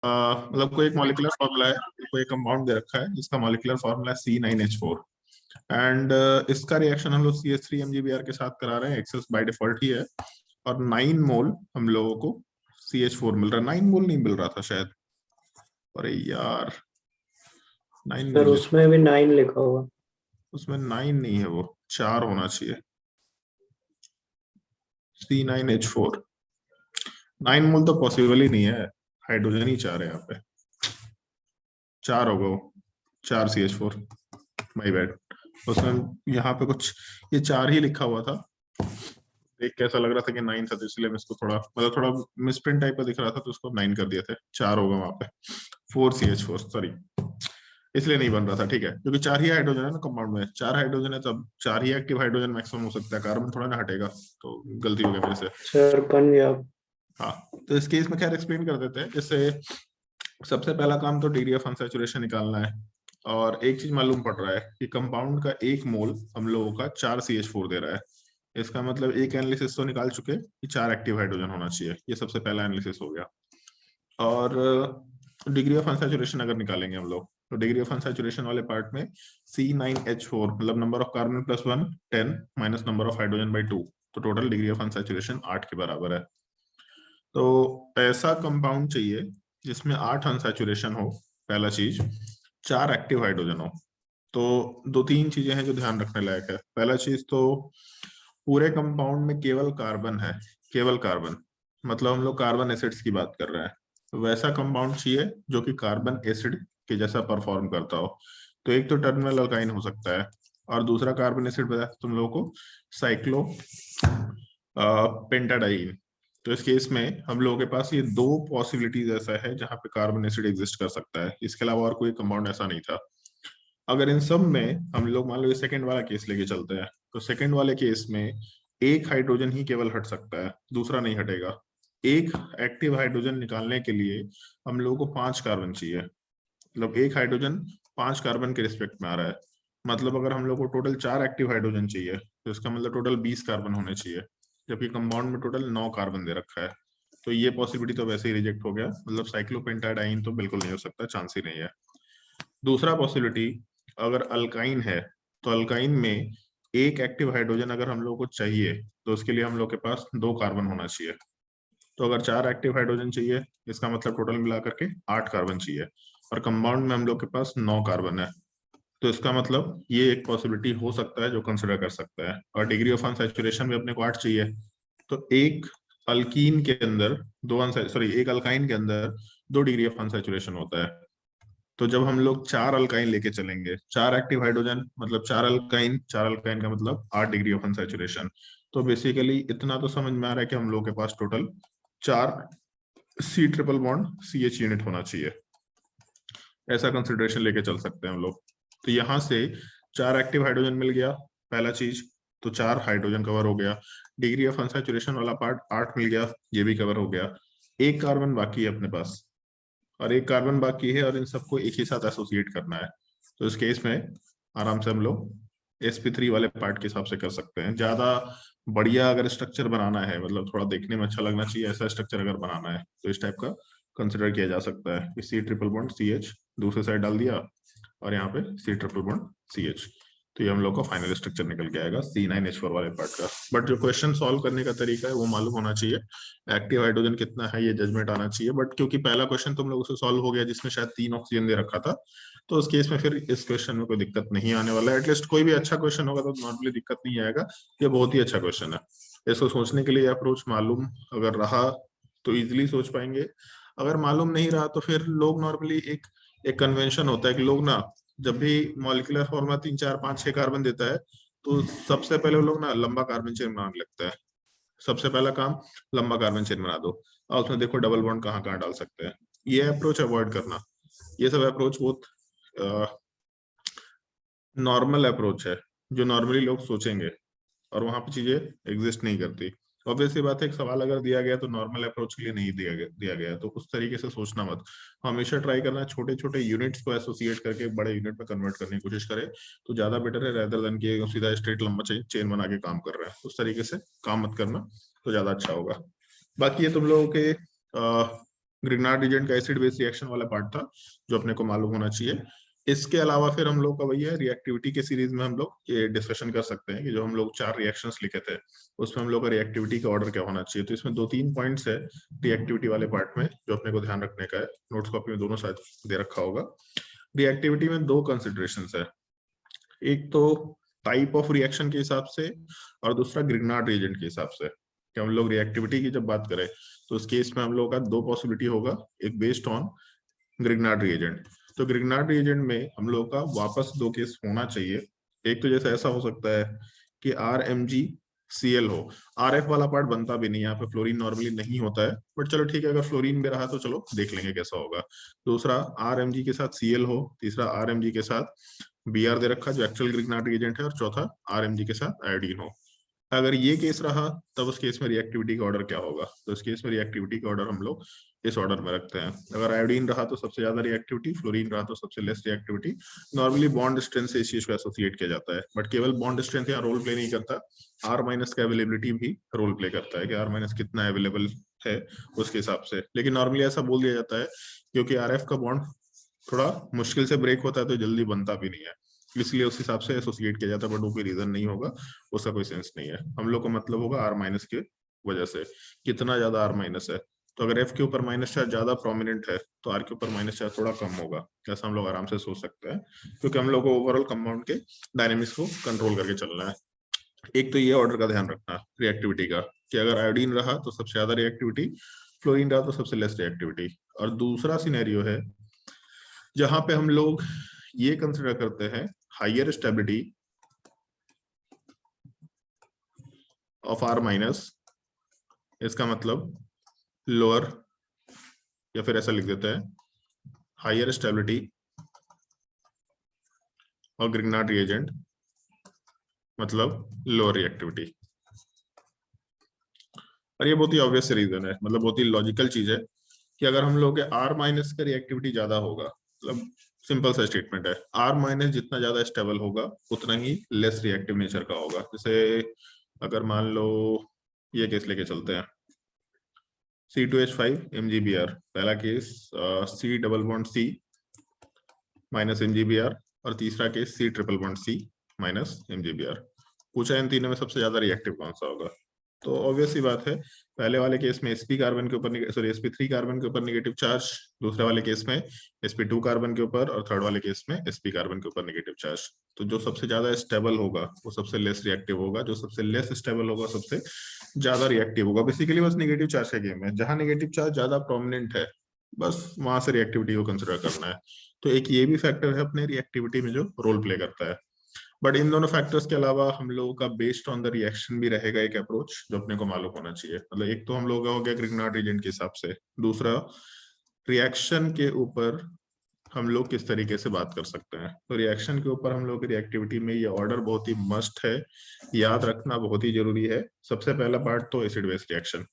मतलब कोई एक मॉलिक्यूलर फॉर्मूला है, कोई एक कंपाउंड दे रखा है जिसका मॉलिक्यूलर फॉर्मूला है C9H4 एंड इसका रिएक्शन हम लोग CH3 MgBr के साथ करा रहे हैं, एक्सेस बाय डिफॉल्ट ही है, और 9 मोल हम लोगों को CH4 मिल रहा है। 9 मोल नहीं मिल रहा था शायद, अरे यार 9 सर नहीं है उसमें भी 9 लिखा हुआ। उसमें, 9 नहीं है, वो 4 होना चाहिए। C9H4 9 मोल तो पॉसिबल ही नहीं है, हाइड्रोजन ही 4 है यहाँ पे, 4 होगा वो, 4 CH4, माय बैड। उसमें यहाँ पे कुछ ये 4 ही लिखा हुआ था, देख कैसा लग रहा था कि 9 था, तो इसलिए मैं इसको थोड़ा मतलब थोड़ा मिसप्रिंट टाइप का दिख रहा था तो उसको 9 कर दिया था, 4 होगा वहां पे, 4CH4 सॉरी, इसलिए नहीं बन रहा था। ठीक है, क्योंकि 4 ही हाइड्रोजन है ना कंपाउंड में, 4 हाइड्रोजन है तब 4 ही एक्टिव हाइड्रोजन मैक्सिमम हो सकता है, कार्बन थोड़ा ना हटेगा, तो गलती हो गई मेरे से। सर पंजाब। हाँ, तो इस केस में खैर एक्सप्लेन कर देते हैं। जैसे सबसे पहला काम तो डिग्री ऑफ अनसैचुरेशन निकालना है, और एक चीज मालूम पड़ रहा है कि कंपाउंड का 1 मोल हम लोगों का 4CH4 दे रहा है। इसका मतलब एक एनालिसिस तो निकाल चुके कि 4 एक्टिव हाइड्रोजन होना चाहिए, ये सबसे पहला एनालिसिस हो गया। और डिग्री ऑफ अनसैचुरेशन अगर निकालेंगे हम लोग, तो डिग्री ऑफ अनसैचुरेशन वाले पार्ट में C9H4 मतलब number of carbon plus 1 10 minus number of hydrogen by 2, तो टोटल डिग्री ऑफ अनसैचुरेशन 8 के बराबर है। तो ऐसा कंपाउंड चाहिए जिसमें 8 अनसैचुरेशन हो, पहला चीज, 4 एक्टिव हाइड्रोजन हो। तो दो तीन चीजें हैं जो ध्यान रखने लायक है। पहला चीज तो पूरे कंपाउंड में केवल कार्बन है, केवल कार्बन, मतलब हम लोग कार्बन एसिड्स की बात कर रहे हैं, तो वैसा कंपाउंड चाहिए जो कि कार्बन एसिड के जैसा परफॉर्म करता हो। तो एक तो टर्मिनल अल्काइन हो सकता है, और दूसरा कार्बन एसिड बताया तुम लोगों को, साइक्लो पेंटाडाइन। तो इस केस में हम लोगों के पास ये दो पॉसिबिलिटीज ऐसा है जहां पे कार्बन एसिड एग्जिस्ट कर सकता है, इसके अलावा और कोई कंपाउंड ऐसा नहीं था। अगर इन सब में हम लोग मान लो ये सेकंड वाला केस लेके चलते हैं, तो सेकंड वाले केस में एक हाइड्रोजन ही केवल हट सकता है, दूसरा नहीं हटेगा। एक एक्टिव हाइड्रोजन निकालने के लिए हम लोगों को 5 कार्बन चाहिए, मतलब एक हाइड्रोजन 5 कार्बन के रिस्पेक्ट में आ रहा है। मतलब अगर हम लोग को टोटल 4 एक्टिव हाइड्रोजन चाहिए, तो इसका मतलब टोटल 20 कार्बन होने चाहिए, जबकि कंपाउंड में टोटल 9 कार्बन दे रखा है। तो ये पॉसिबिलिटी तो वैसे ही रिजेक्ट हो गया, मतलब साइक्लोपेंटाडाइन तो बिल्कुल नहीं हो सकता, चांस ही नहीं है। दूसरा पॉसिबिलिटी, अगर अल्काइन है, तो अल्काइन में एक एक्टिव हाइड्रोजन अगर हम लोग को चाहिए, तो उसके लिए हम लोग के पास 2 कार्बन होना चाहिए। तो अगर 4 एक्टिव हाइड्रोजन चाहिए, इसका मतलब टोटल मिला करके 8 कार्बन चाहिए, और कंपाउंड में हम लोग के पास 9 कार्बन है। तो इसका मतलब ये एक पॉसिबिलिटी हो सकता है जो कंसिडर कर सकता है। और डिग्री ऑफ अनसैचुरेशन में अपने को 8 चाहिए, तो एक अल्कीन के अंदर एक अल्काइन के अंदर 2 डिग्री ऑफ अनसैचुरेशन होता है। तो जब हम लोग 4 अल्काइन लेके चलेंगे, 4 एक्टिव हाइड्रोजन मतलब 4 अल्काइन, 4 अल्काइन का मतलब 8 डिग्री ऑफ अनसैचुरेशन। तो बेसिकली इतना तो समझ में आ रहा है कि हम लोग के पास total 4 C triple bond CH unit होना चाहिए, ऐसा कंसिडरेशन लेके चल सकते हैं हम लोग। तो यहाँ से 4 एक्टिव हाइड्रोजन मिल गया, पहला चीज, तो 4 हाइड्रोजन कवर हो गया। डिग्री ऑफ अनसैचुरेशन वाला पार्ट 8 मिल गया, ये भी कवर हो गया। एक कार्बन बाकी है अपने पास, और एक कार्बन बाकी है, और इन सबको एक ही साथ एसोसिएट करना है। तो इस केस में आराम से हम लोग sp3 वाले पार्ट के हिसाब से कर सकते हैं। ज्यादा बढ़िया अगर स्ट्रक्चर बनाना है, मतलब थोड़ा देखने में अच्छा लगना चाहिए, ऐसा स्ट्रक्चर अगर बनाना है, तो इस टाइप का कंसिडर किया जा सकता है कि C ट्रिपल बॉन्ड CH दूसरे साइड डाल दिया, और यहाँ पे C ट्रिपल बॉन्ड CH। तो ये हम लोग का फाइनल स्ट्रक्चर निकल के आएगा C9H4 वाले पार्ट का। बट जो क्वेश्चन सॉल्व करने का तरीका है वो मालूम होना चाहिए, एक्टिव हाइड्रोजन कितना है ये जजमेंट आना चाहिए। बट क्योंकि पहला क्वेश्चन तुम लोगों से सॉल्व हो गया जिसमें शायद 3 ऑक्सीजन दे रखा था, तो उस केस में फिर इस क्वेश्चन में कोई दिक्कत नहीं आने वाला है। एटलीस्ट कोई भी अच्छा क्वेश्चन होगा तो नॉर्मली दिक्कत नहीं आएगा, ये बहुत ही अच्छा क्वेश्चन है। इसको सोचने के लिए अप्रोच मालूम अगर रहा तो इजिली सोच पाएंगे, अगर मालूम नहीं रहा तो फिर लोग नॉर्मली एक एक कन्वेंशन होता है कि लोग ना, जब भी मॉलिक्यूलर फॉर्मूला 3 4 5 6 कार्बन देता है, तो सबसे पहले वो लोग ना लंबा कार्बन चेन बनाने लगता है। सबसे पहला काम लंबा कार्बन चेन बना दो, और उसमें देखो डबल बॉन्ड कहाँ कहाँ डाल सकते हैं। ये अप्रोच अवॉइड करना, ये सब अप्रोच बहुत नॉर्मल अप्रोच है जो नॉर्मली लोग सोचेंगे, और वहां पे चीजें एग्जिस्ट नहीं करती। ऑब्वियसली बात है, एक सवाल अगर दिया गया तो नॉर्मल अप्रोच के लिए नहीं दिया गया है, तो उस तरीके से सोचना मत। हमेशा ट्राई करना छोटे छोटे यूनिट्स को एसोसिएट करके बड़े यूनिट में कन्वर्ट करने की कोशिश करें, तो ज्यादा बेटर है, रेदर देन कि सीधा स्ट्रेट लंबा चेन बना के काम कर रहे हैं। उस तरीके से काम मत करना, तो ज्यादा अच्छा होगा। बाकी ये तुम लोगों के ग्रिग्नार्ड रीजेंट का एसिड बेस रिएक्शन वाला पार्ट था जो अपने को मालूम होना चाहिए। इसके अलावा फिर हम लोग का वही है, रिएक्टिविटी के सीरीज में हम लोग ये डिस्कशन कर सकते हैं कि जो हम लोग 4 रिएक्शंस लिखे थे उसमें हम लोग का रिएक्टिविटी का ऑर्डर क्या होना चाहिए। तो इसमें 2-3 पॉइंट्स है रिएक्टिविटी वाले पार्ट में जो अपने को ध्यान रखने का है। नोट्स कॉपी में दोनों साथ दे रखा होगा। रिएक्टिविटी में 2 कंसिडरेशंस है, एक तो टाइप ऑफ रिएक्शन के हिसाब से और दूसरा ग्रिग्नार्ड रिएजेंट के हिसाब से। कि हम लोग रिएक्टिविटी की जब बात करें तो उस केस में हम लोग का 2 पॉसिबिलिटी होगा, एक बेस्ड ऑन ग्रिग्नार्ड रिएजेंट। तो ग्रिग्नार्ड रिएजेंट में हम लोग का वापस 2 केस होना चाहिए। एक तो जैसे ऐसा हो सकता है कि RMgCl हो, RF वाला पार्ट बनता भी नहीं, यहाँ पे फ्लोरीन नॉर्मली नहीं होता है, बट चलो ठीक है, अगर फ्लोरीन भी रहा तो चलो देख लेंगे कैसा होगा। दूसरा RMg के साथ Cl हो, तीसरा RMg के साथ Br दे रखा जो एक्चुअल ग्रिग्नार्ड रिएजेंट है, और चौथा RMg के साथ आयोडीन हो। अगर ये केस रहा तब उस केस में रिएक्टिविटी का ऑर्डर क्या होगा। तो इस केस में रिएक्टिविटी का ऑर्डर हम लोग इस ऑर्डर में रखते हैं। अगर आयोडीन रहा तो सबसे ज्यादा रिएक्टिविटी, फ्लोरीन रहा तो सबसे less reactivity. Normally bond strength से इस चीज को एसोसिएट किया जाता है, बट केवल बॉन्ड स्ट्रेंथ यहाँ रोल प्ले नहीं करता, R- का अवेलेबिलिटी भी रोल प्ले करता है कि R- कितना अवेलेबल है उसके हिसाब से। लेकिन नॉर्मली ऐसा बोल दिया जाता है क्योंकि RF का बॉन्ड थोड़ा मुश्किल से ब्रेक होता है तो जल्दी बनता भी नहीं है, इसलिए उस हिसाब से एसोसिएट किया जाता है, बट वो कोई रीजन नहीं होगा, उसका कोई सेंस नहीं है। हम लोग को मतलब होगा R- के वजह से कितना ज्यादा R- है। तो अगर F के ऊपर माइनस चार्ज ज्यादा प्रोमिनेंट है तो R के ऊपर माइनस चार्ज थोड़ा कम होगा, ऐसा हम लोग आराम से सोच सकते हैं, क्योंकि हम लोग को ओवरऑल कंपाउंड के डायनेमिक्स को कंट्रोल करके चलना है। एक तो ये ऑर्डर का ध्यान रखना रिएक्टिविटी का, कि अगर आयोडीन रहा तो सबसे ज्यादा रिएक्टिविटी, फ्लोरीन रहा तो सबसे लेस रिएक्टिविटी। और दूसरा सिनेरियो है जहां पे हम लोग ये कंसिडर करते हैं हाइयर स्टेबिलिटी ऑफ R-, इसका मतलब लोअर, या फिर ऐसा लिख देते हैं हाइयर स्टेबिलिटी और ग्रिग्नार्ड रिएजेंट मतलब लोअर रिएक्टिविटी। और ये बहुत ही ऑब्वियस रीजन है, मतलब बहुत ही लॉजिकल चीज है कि अगर हम लोग के R- का रिएक्टिविटी ज्यादा होगा, मतलब सिंपल सा स्टेटमेंट है, R- जितना ज्यादा स्टेबल होगा उतना ही लेस रिएक्टिव नेचर का होगा। जैसे अगर मान लो ये केस लेके चलते हैं, C2H5 MgBr, पहला case C double bond C minus MgBr, और तीसरा case C triple bond C minus MgBr। पूछा इन तीनों में सबसे ज्यादा रिएक्टिव कौन सा होगा। तो ऑब्वियस सी बात है, पहले वाले केस में sp कार्बन के ऊपर, सॉरी sp3 कार्बन के ऊपर नेगेटिव चार्ज, दूसरे वाले केस में sp2 कार्बन के ऊपर, और थर्ड वाले केस में sp कार्बन के ऊपर नेगेटिव चार्ज। तो जो सबसे ज्यादा स्टेबल होगा वो सबसे लेस रिएक्टिव होगा, जो सबसे लेस स्टेबल होगा सबसे ज्यादा रिएक्टिव होगा। बेसिकली बस नेगेटिव चार्ज का गेम है, जहां नेगेटिव चार्ज ज्यादा प्रोमिनेंट है बस वहां से रिएक्टिविटी को कंसिडर करना है। तो एक ये भी फैक्टर है अपने रिएक्टिविटी में जो रोल प्ले करता है। बट इन दोनों फैक्टर्स के अलावा हम लोगों का बेस्ड ऑन द रिएक्शन भी रहेगा एक अप्रोच जो अपने को मालूम होना चाहिए। मतलब एक तो हम लोग का हो गया ग्रिग्नार्ड रीजेंट के हिसाब से, दूसरा रिएक्शन के ऊपर हम लोग किस तरीके से बात कर सकते हैं। तो रिएक्शन के ऊपर हम लोग की रिएक्टिविटी में ये ऑर्डर बहुत ही मस्ट है, याद रखना बहुत ही जरूरी है। सबसे पहला पार्ट तो एसिड बेस रिएक्शन,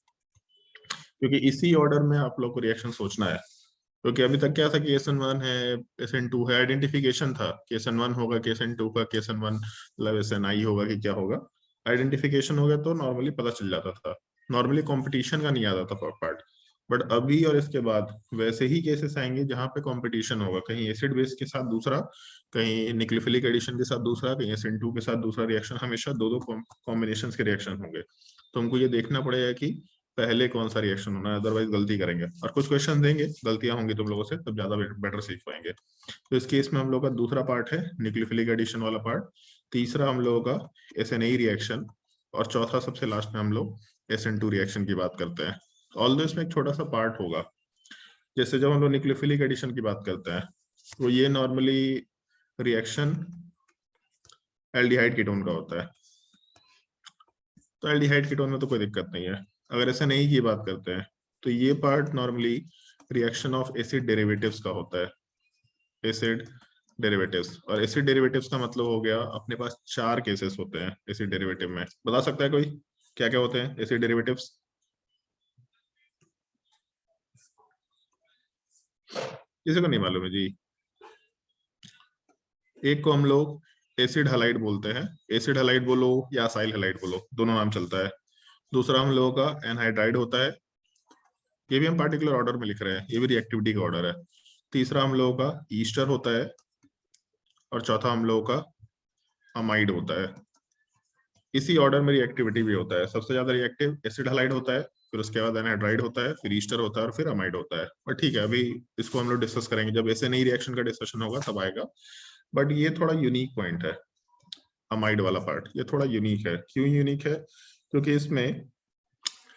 क्योंकि इसी ऑर्डर में आप लोग को रिएक्शन सोचना है। क्योंकि अभी तक क्या था कि SN1 है, SN2 है, आइडेंटिफिकेशन था कि SN1 होगा कि SN2 का, कि SN1 मतलब SNI होगा कि क्या होगा। आइडेंटिफिकेशन हो गया तो नॉर्मली पता चल जाता था, नॉर्मली कंपटीशन का नहीं आता था पार्ट। बट अभी और इसके बाद वैसे ही केसेस आएंगे जहां पे कंपटीशन होगा, कहीं एसिड बेस के साथ दूसरा, कहीं न्यूक्लियोफिलिक एडिशन के साथ दूसरा, कहीं SN2 के साथ दूसरा रिएक्शन, हमेशा दो दो कॉम्बिनेशन के रिएक्शन होंगे। तो हमको ये देखना पड़ेगा कि पहले कौन सा रिएक्शन होना है, अदरवाइज गलती करेंगे। और कुछ क्वेश्चन देंगे, गलतियां होंगी तुम लोगों से, तब ज्यादा बेटर सीख पाएंगे। तो इस केस में हम लोग का दूसरा पार्ट है न्यूक्लियोफिलिक एडिशन वाला पार्ट, तीसरा हम लोगों का SNA रिएक्शन, और चौथा सबसे लास्ट में हम लोग SN2 रिएक्शन की बात करते हैं। ऑल्दो इसमें एक छोटा सा पार्ट होगा, जैसे जब हम लोग न्यूक्लियोफिलिक एडिशन की बात करते हैं तो ये नॉर्मली रिएक्शन एल्डिहाइड कीटोन का होता है। तो एल्डिहाइड कीटोन में तो कोई दिक्कत नहीं है। अगर ऐसा नहीं की बात करते हैं तो ये part normally reaction of acid derivatives का होता है, एसिड डेरिवेटिव्स। और एसिड डेरिवेटिव्स का मतलब हो गया, अपने पास 4 केसेस होते हैं एसिड डेरिवेटिव में। बता सकता है कोई क्या क्या होते हैं एसिड डेरिवेटिव्स? किसी को नहीं मालूम है जी? एक को हम लोग एसिड हैलाइड बोलते हैं, एसिड हैलाइड बोलो या असाइल हैलाइड बोलो, दोनों नाम चलता है। दूसरा हम लोगों का एनहाइड्राइड होता है, ये भी हम पार्टिकुलर ऑर्डर में लिख रहे हैं, ये भी रिएक्टिविटी का ऑर्डर है। तीसरा हम लोगों का ईस्टर होता है और चौथा हम लोगों का अमाइड होता है। इसी ऑर्डर में रिएक्टिविटी भी होता है। सबसे ज्यादा रिएक्टिव एसिड हैलाइड होता है, फिर उसके बाद एनहाइड्राइड होता है, फिर ईस्टर होता है और फिर अमाइड होता है। पर ठीक है, अभी इसको हम लोग डिस्कस करेंगे जब ऐसे नई रिएक्शन का डिस्कशन होगा तब आएगा। बट ये थोड़ा यूनिक पॉइंट है, अमाइड वाला पार्ट। ये थोड़ा यूनिक है। क्यों यूनिक है? क्योंकि इसमें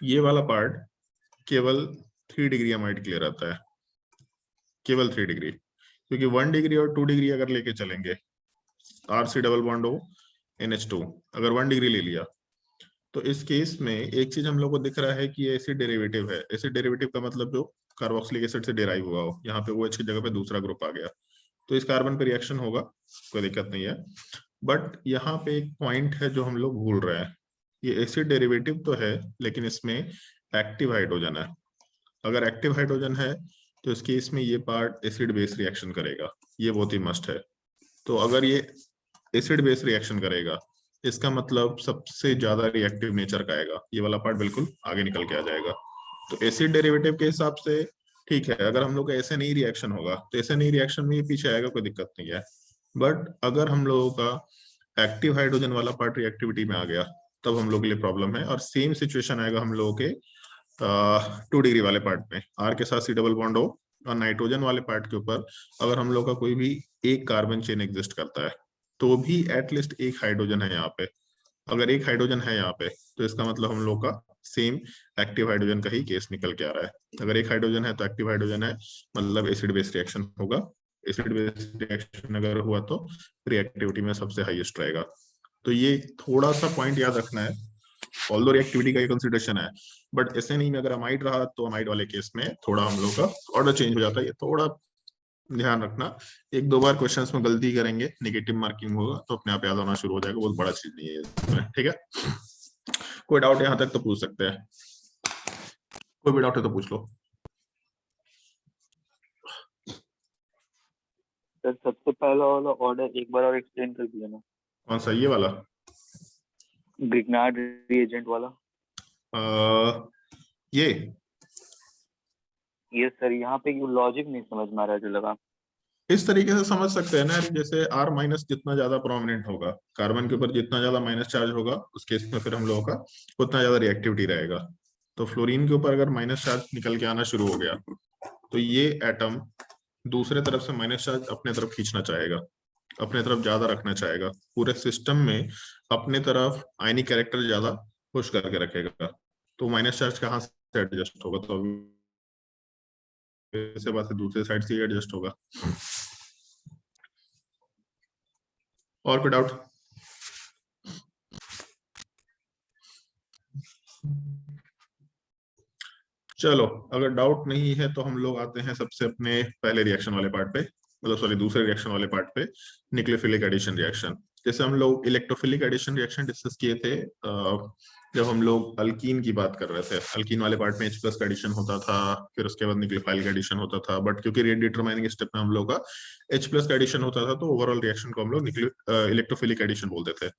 ये वाला पार्ट केवल 3 डिग्री अमाइड क्लियर आता है, केवल 3 डिग्री। क्योंकि 1 डिग्री और 2 डिग्री अगर लेके चलेंगे, RC double bond O NH2 अगर 1 डिग्री ले लिया, तो इस केस में एक चीज हम लोग को दिख रहा है कि ये एसिड डेरिवेटिव है। एसिड डेरिवेटिव का मतलब जो कार्बोक्सिलिक एसिड से डेराइव हुआ हो, यहाँ पे OH की जगह पे दूसरा ग्रुप आ गया, तो इस कार्बन पे रिएक्शन होगा, कोई दिक्कत नहीं है। बट यहाँ पे एक पॉइंट है जो हम लोग भूल रहे हैं। ये एसिड डेरिवेटिव तो है, लेकिन इसमें एक्टिव हाइड्रोजन है। अगर एक्टिव हाइड्रोजन है तो इस केस में ये पार्ट एसिड बेस रिएक्शन करेगा, ये बहुत ही मस्ट है। तो अगर ये एसिड बेस रिएक्शन करेगा, इसका मतलब सबसे ज्यादा रिएक्टिव नेचर का आएगा, ये वाला पार्ट बिल्कुल आगे निकल के आ जाएगा। तो एसिड डेरिवेटिव के हिसाब से ठीक है, अगर हम लोग का ऐसे नहीं रिएक्शन होगा तो ऐसे नहीं रिएक्शन में ये पीछे आएगा, कोई दिक्कत नहीं है। बट अगर हम लोगों का एक्टिव हाइड्रोजन वाला पार्ट रिएक्टिविटी में आ गया, तब हम लोग के लिए प्रॉब्लम है। और सेम सिचुएशन आएगा हम लोगों के 2 डिग्री वाले पार्ट में, R के साथ C डबल बॉन्ड हो और नाइट्रोजन वाले पार्ट के ऊपर अगर हम लोग का कोई भी एक कार्बन चेन एग्जिस्ट करता है, तो भी एटलीस्ट एक हाइड्रोजन है यहाँ पे। अगर एक हाइड्रोजन है यहाँ पे, तो इसका मतलब हम लोग का सेम एक्टिव हाइड्रोजन का ही केस निकल के आ रहा है। अगर एक हाइड्रोजन है तो एक्टिव हाइड्रोजन है, मतलब एसिड बेस रिएक्शन होगा। एसिड बेस रिएक्शन अगर हुआ तो रिएक्टिविटी में सबसे हाईएस्ट रहेगा। तो ये थोड़ा सा पॉइंट याद रखना है, ऑल्दो रिएक्टिविटी का ये कंसिडरेशन है। बट ऐसे नहीं में अगर अमाइड रहा तो अमाइड वाले केस में थोड़ा हम लोग का ऑर्डर चेंज हो जाता है, ये थोड़ा ध्यान रखना। 1-2 बार क्वेश्चंस में गलती करेंगे, नेगेटिव मार्किंग होगा तो अपने आप याद आना शुरू हो जाएगा, बहुत बड़ा चीज नहीं है इसमें, ठीक है। कोई डाउट यहाँ तक तो पूछ सकते हैं, कोई भी डाउट है तो पूछ लो। सर सबसे पहला वाला ऑर्डर एक बार और एक्सप्लेन कर दिया ना। कौन सा? ये वाला ग्रिग्नार्ड रिएजेंट वाला। ये सर यहाँ पे लॉजिक नहीं समझ में आ रहा है जो लगा। इस तरीके से समझ सकते हैं ना, जैसे R माइनस जितना ज्यादा प्रोमिनेंट होगा, कार्बन के ऊपर जितना ज्यादा माइनस चार्ज होगा, उस केस में फिर हम लोगों का उतना ज्यादा रिएक्टिविटी रहेगा। तो फ्लोरीन के ऊपर अगर माइनस चार्ज निकल के आना शुरू हो गया, तो ये एटम दूसरे तरफ से माइनस चार्ज अपने तरफ खींचना चाहेगा, अपने तरफ ज्यादा रखना चाहेगा। पूरे सिस्टम में अपने तरफ आयनिक कैरेक्टर ज्यादा पुश करके रखेगा, तो माइनस चार्ज कहाँ से एडजस्ट होगा? तो से बात है, दूसरे साइड से एडजस्ट होगा। और कोई डाउट? चलो, अगर डाउट नहीं है तो हम लोग आते हैं सबसे अपने पहले रिएक्शन वाले पार्ट पे, मतलब सॉरी दूसरे रिएक्शन वाले पार्ट पे, न्यूक्लियोफिलिक एडिशन रिएक्शन। जैसे हम लोग इलेक्ट्रोफिलिक एडिशन रिएक्शन डिस्कस किए थे जब हम लोग अल्कीन की बात कर रहे थे। अल्कीन वाले पार्ट में H+ का एडिशन होता था, फिर उसके बाद न्यूक्लियोफाइल का एडिशन होता था। बट क्योंकि रेट डिटरमाइनिंग स्टेप में हम लोग का H+ का एडिशन होता था, तो ओवरऑल रिएक्शन को हम लोग इलेक्ट्रोफिलिक एडिशन बोलते थे।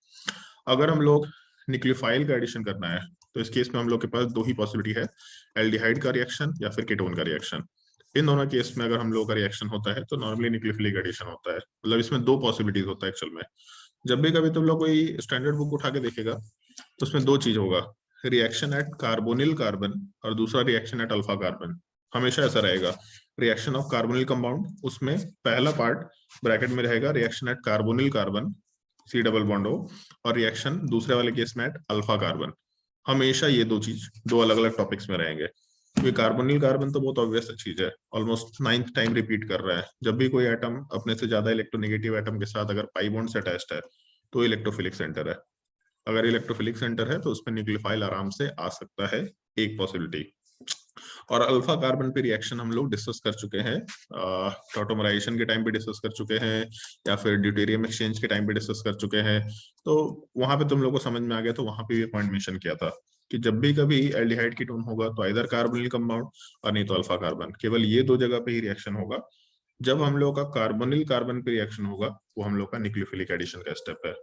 अगर हम लोग न्यूक्लियोफाइल का एडिशन करना है, तो इस केस में हम लोग के पास 2 ही पॉसिबिलिटी है, एल्डिहाइड का रिएक्शन या फिर कीटोन का रिएक्शन। इन दोनों केस में अगर हम लोग का रिएक्शन होता है तो नॉर्मली न्यूक्लियोफिलिक एडिशन होता है। मतलब इसमें 2 पॉसिबिलिटीज होता है एक्चुअल में। जब भी कभी तुम लोग कोई स्टैंडर्ड बुक उठा के देखेगा तो उसमें 2 चीज होगा, रिएक्शन एट कार्बोनिल कार्बन और दूसरा रिएक्शन एट अल्फा कार्बन। हमेशा ऐसा रहेगा। रिएक्शन ऑफ कार्बोनिल कंपाउंड, उसमें पहला पार्ट ब्रैकेट में रहेगा reaction at carbonyl carbon C double bond O, और रिएक्शन दूसरे वाले केस में एट अल्फा कार्बन। हमेशा ये 2 चीज 2 अलग अलग टॉपिक्स में रहेंगे। क्योंकि कार्बोनिल कार्बन तो बहुत ऑब्वियस चीज है, ऑलमोस्ट 9th टाइम रिपीट कर रहा है। जब भी कोई एटम अपने से ज्यादा इलेक्ट्रोनेगेटिव एटम के साथ अगर पाई बॉन्ड से अटैच्ड है तो इलेक्ट्रोफिलिक सेंटर है। अगर इलेक्ट्रोफिलिक सेंटर है तो उसमें न्यूक्लियोफाइल आराम से आ सकता है, एक पॉसिबिलिटी। और अल्फा कार्बन पे रिएक्शन हम लोग डिस्कस कर चुके हैं, टॉटोमराइजेशन के टाइम पे डिस्कस कर चुके हैं, या फिर ड्यूटेरियम एक्सचेंज के टाइम पे डिस्कस कर चुके हैं। तो वहां पे तुम लोग को समझ में आ गया, तो वहां पे ये पॉइंट मेंशन किया था कि जब भी कभी एल्डिहाइड कीटोन होगा तो इधर कार्बोनिल कंपाउंड और नहीं तो अल्फा कार्बन, केवल ये 2 जगह पे ही रिएक्शन होगा। जब हम लोग का कार्बोनिल कार्बन पे रिएक्शन होगा वो हम लोग का न्यूक्लियोफिलिक एडिशन का स्टेप है।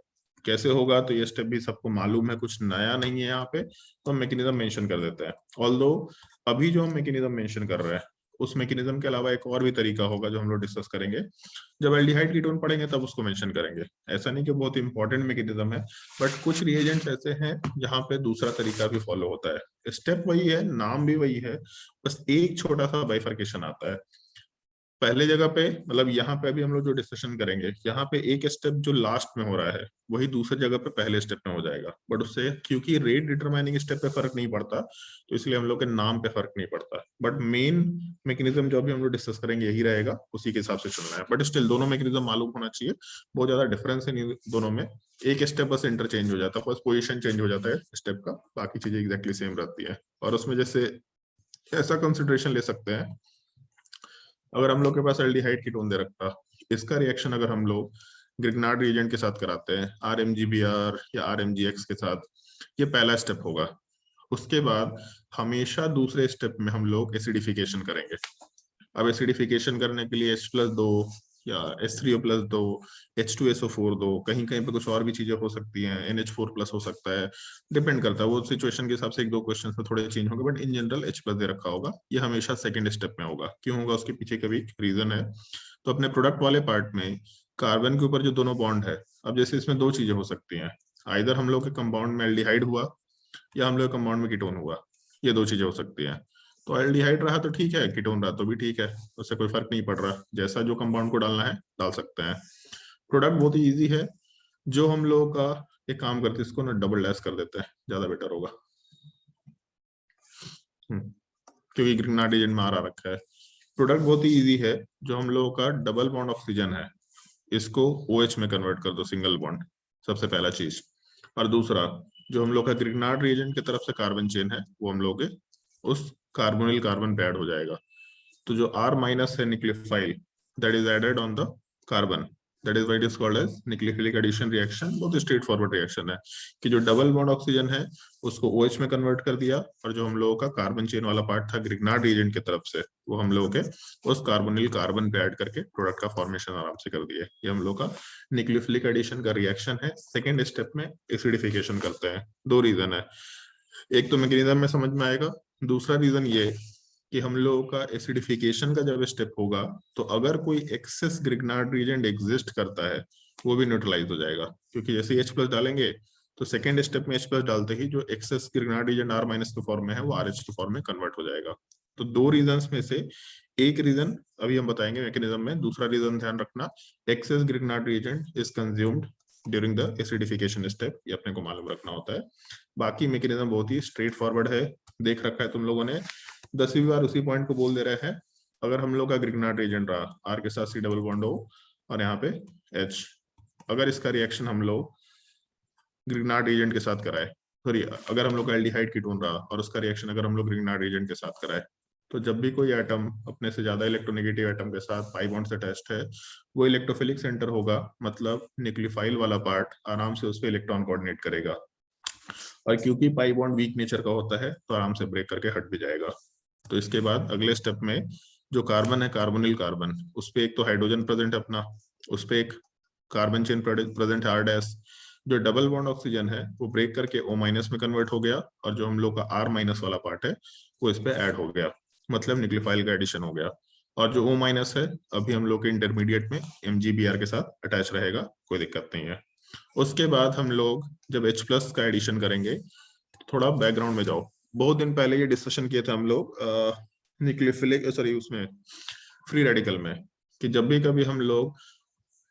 कैसे होगा, तो ये स्टेप भी सबको मालूम है, कुछ नया नहीं है यहाँ पे, तो हम मैकेनिज्म मेंशन कर देते हैं। ऑल्दो अभी जो हम मैकेनिज्म मेंशन कर रहे हैं उस मैकेनिज्म के अलावा एक और भी तरीका होगा जो हम लोग डिस्कस करेंगे, जब एल्डिहाइड कीटोन पढ़ेंगे तब उसको मेंशन करेंगे। ऐसा नहीं कि बहुत इंपॉर्टेंट मैकेनिज्म है, बट कुछ रिएजेंट्स ऐसे हैं जहाँ पे दूसरा तरीका भी फॉलो होता है। स्टेप वही है, नाम भी वही है, बस एक छोटा सा बाइफर्केशन आता है। पहले जगह पे मतलब यहाँ पे अभी हम लोग जो डिस्कशन करेंगे, यहाँ पे एक स्टेप जो लास्ट में हो रहा है वही दूसरी जगह पे पहले स्टेप में हो जाएगा, बट उससे क्योंकि रेट डिटरमाइनिंग स्टेप पे फर्क नहीं पड़ता तो इसलिए हम लोग के नाम पे फर्क नहीं पड़ता। बट मेन मैकेनिज्म जो अभी हम लोग डिस्कस करेंगे यही रहेगा, उसी के हिसाब से चलना है। बट स्टिल दोनों मैकेनिज्म मालूम होना चाहिए, बहुत ज्यादा डिफरेंस है नहीं दोनों में, एक स्टेप बस इंटरचेंज हो जाता है, बस पोजिशन चेंज हो जाता है स्टेप का, बाकी चीजें एग्जैक्टली सेम रहती है। और उसमें जैसे ऐसा कंसिडरेशन ले सकते हैं, अगर हम लोग के पास एल्डिहाइड कीटोन दे रखा, इसका रिएक्शन अगर हम लोग ग्रिग्नार्ड रिएजेंट के साथ कराते हैं RMGBr या RMGX के साथ, ये पहला स्टेप होगा। उसके बाद हमेशा दूसरे स्टेप में हम लोग एसिडिफिकेशन करेंगे। अब एसिडिफिकेशन करने के लिए H+ दो या H3O+ दो, H2SO4 दो, कहीं कहीं पे कुछ और भी चीजें हो सकती हैं, NH4+ हो सकता है, डिपेंड करता है वो सिचुएशन के हिसाब से, एक दो क्वेश्चन में थोड़े चेंज होंगे, बट इन जनरल H+ दे रखा होगा। ये हमेशा सेकंड स्टेप में होगा। क्यों होगा उसके पीछे का भी रीजन है। तो अपने प्रोडक्ट वाले पार्ट में कार्बन के ऊपर जो दोनों बॉन्ड है, अब जैसे इसमें दो चीजें हो सकती हैं, आइदर हम लोग के कंपाउंड में एल्डिहाइड हुआ या हम लोग के कंपाउंड में कीटोन हुआ, ये दो चीजें हो सकती हैं। तो एल्डिहाइड रहा तो ठीक है, कीटोन रहा तो भी ठीक है, उससे कोई फर्क नहीं पड़ रहा, जैसा जो कंपाउंड को डालना है डाल सकते हैं। प्रोडक्ट बहुत ही इजी है, जो हम लोगों का एक काम करते हैं, इसको ना डबल डैश कर देते हैं, ज्यादा बेटर होगा, क्योंकि ग्रिग्नार्ड एजेंट में आ रखा है। प्रोडक्ट बहुत ही इजी है, जो हम लोगों का डबल बॉन्ड ऑक्सीजन है इसको OH में कन्वर्ट कर दो, सिंगल बॉन्ड, सबसे पहला चीज। और दूसरा, जो हम लोग का ग्रिग्नार्ड रिएजेंट की तरफ से कार्बन चेन है वो हम लोग के उस कार्बोनिल कार्बन पे ऐड हो जाएगा। तो जो R- है nucleophile, that is added on the carbon, that is why it is called as nucleophilic addition reaction. बहुत स्ट्रेट फॉरवर्ड रिएक्शन है कि जो डबल बॉन्ड ऑक्सीजन है उसको OH में कन्वर्ट कर दिया, और जो हम लोगों का कार्बन चेन वाला पार्ट था ग्रिग्नार्ड रिएजेंट की तरफ से, वो हम लोगों के उस कार्बोनिल कार्बन पे ऐड करके प्रोडक्ट का फॉर्मेशन आराम से कर दिए। ये हम लोग का न्यूक्लियोफिलिक एडिशन का रिएक्शन है। सेकेंड स्टेप में एसिडिफिकेशन करते हैं। दो रीजन है, एक तो मैकेनिज्म में समझ में आएगा, दूसरा रीजन ये कि हम लोगों का एसिडिफिकेशन का जब स्टेप होगा तो अगर कोई एक्सेस ग्रिग्नार्ड रिएजेंट एग्जिस्ट करता है वो भी न्यूट्रलाइज हो जाएगा, क्योंकि जैसे H+ डालेंगे तो सेकेंड स्टेप में H+ डालते ही जो एक्सेस ग्रिग्नार्ड रिएजेंट R- के फॉर्म में है वो RH के फॉर्म में कन्वर्ट हो जाएगा। तो दो रीजन में से एक रीजन अभी हम बताएंगे मैकेनिज्म में, दूसरा रीजन ध्यान रखना, excess Grignard reagent is consumed during the acidification step, ये अपने को मालूम रखना होता है। बाकी मैकेनिज्म बहुत ही स्ट्रेट फॉरवर्ड है, देख रखा है तुम लोगों ने, 10वीं बार उसी पॉइंट को बोल दे रहे हैं। अगर हम लोग का ग्रिग्नार्ड रिएजेंट रहा R के साथ C डबल बॉन्ड हो और यहाँ पे H, अगर इसका रिएक्शन हम लोग ग्रिग्नार्ड रिएजेंट के साथ कराए, सॉरी अगर हम लोग का एल्डिहाइड कीटोन रहा और उसका रिएक्शन अगर हम लोग ग्रिग्नार्ड रिएजेंट के साथ कराए, तो जब भी कोई एटम अपने से ज्यादा इलेक्ट्रोनेगेटिव एटम के साथ पाई बॉन्ड से अटैच्ड है, वो इलेक्ट्रोफिलिक सेंटर होगा, मतलब न्यूक्लियोफाइल वाला पार्ट आराम से उस पर इलेक्ट्रॉन कोऑर्डिनेट करेगा, और क्योंकि पाई बॉन्ड वीक नेचर का होता है तो आराम से ब्रेक करके हट भी जाएगा। तो इसके बाद अगले स्टेप में जो कार्बन है कार्बोनिल कार्बन, उस पे एक तो हाइड्रोजन प्रेजेंट है अपना, उस पे एक कार्बन चेन प्रेजेंट है R-, जो डबल बॉन्ड ऑक्सीजन है वो ब्रेक करके O- में कन्वर्ट हो गया, और जो हम लोग का R- वाला पार्ट है वो इस पे ऐड हो गया, मतलब न्यूक्लियोफाइल का एडिशन हो गया। और जो O- है अभी हम लोग के इंटरमीडिएट में MgBr के साथ अटैच रहेगा, कोई दिक्कत नहीं है। उसके बाद हम लोग जब H+ का एडिशन करेंगे, थोड़ा बैकग्राउंड में जाओ, बहुत दिन पहले ये डिस्कशन किए थे हम लोग न्यूक्लियोफिलिक सॉरी उसमें फ्री रेडिकल में, कि जब भी कभी हम लोग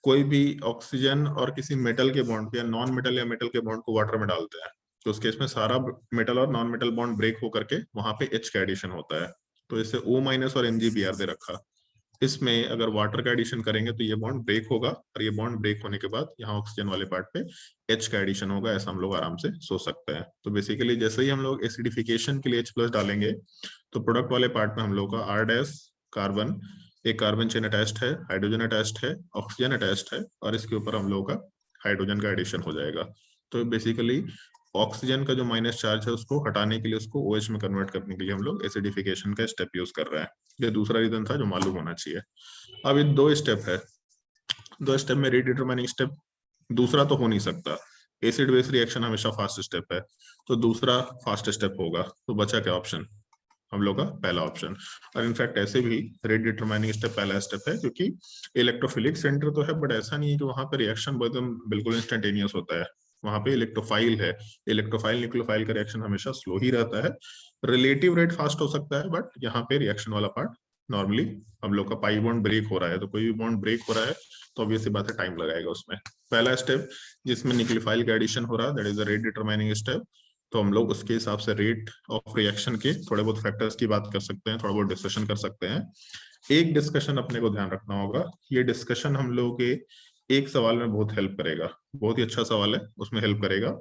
कोई भी ऑक्सीजन और किसी मेटल के बॉन्ड पे या नॉन मेटल या मेटल के बॉन्ड को वाटर में डालते हैं, तो उस केस में सारा मेटल और नॉन मेटल बॉन्ड ब्रेक होकर के वहां पे H का एडिशन होता है। तो इससे O- और MgBr दे रखा, इसमें अगर वाटर का एडिशन करेंगे तो ये बॉन्ड ब्रेक होगा, और ये बॉन्ड ब्रेक होने के बाद यहाँ ऑक्सीजन वाले पार्ट पे H का एडिशन होगा, ऐसा हम लोग आराम से सोच सकते हैं। तो बेसिकली जैसे ही हम लोग एसिडिफिकेशन के लिए H+ डालेंगे, तो प्रोडक्ट वाले पार्ट में हम लोग का R- कार्बन, एक कार्बन चेन अटैच्ड है, हाइड्रोजन अटैच्ड है, ऑक्सीजन अटैच्ड है, और इसके ऊपर हम लोग का हाइड्रोजन का एडिशन हो जाएगा। तो बेसिकली ऑक्सीजन का जो माइनस चार्ज है उसको हटाने के लिए, उसको OH में कन्वर्ट करने के लिए हम लोग एसिडिफिकेशन का स्टेप यूज कर रहे हैं। ये दूसरा रीजन था जो मालूम होना चाहिए। अब ये दो स्टेप है, दो स्टेप में रेट डिटरमाइनिंग स्टेप दूसरा तो हो नहीं सकता, एसिड बेस रिएक्शन हमेशा फास्ट स्टेप है, तो दूसरा फास्ट स्टेप होगा। तो बचा क्या ऑप्शन, हम लोग का पहला ऑप्शन। और इनफैक्ट ऐसे भी रेट डिटरमाइनिंग स्टेप पहला स्टेप है, क्योंकि इलेक्ट्रोफिलिक सेंटर तो है, बट ऐसा नहीं है कि वहां पर रिएक्शन एकदम बिल्कुल इंस्टेंटेनियस होता है। वहां पे इलेक्ट्रोफाइल है, इलेक्ट्रोफाइल न्यूक्लियोफाइल का रिएक्शन हमेशा स्लो ही रहता है। रिलेटिव रेट फास्ट हो सकता है, बट यहाँ पे रिएक्शन वाला पार्ट नॉर्मली हम लोग का पाई बॉन्ड ब्रेक हो रहा है, तो कोई भी बॉन्ड ब्रेक हो रहा है तो ऑब्वियसली बात है टाइम लगाएगा उसमें। पहला स्टेप जिसमें न्यूक्लियोफाइल का एडिशन हो रहा है, that is the rate determining step. तो हम लोग उसके हिसाब से रेट ऑफ रिएक्शन के थोड़े बहुत फैक्टर्स की बात कर सकते हैं, थोड़ा बहुत डिस्कशन कर सकते हैं। एक डिस्कशन अपने को ध्यान रखना होगा, ये डिस्कशन हम लोगों के एक सवाल में बहुत हेल्प करेगा, बहुत ही अच्छा सवाल है, उसमें हेल्प करेगा।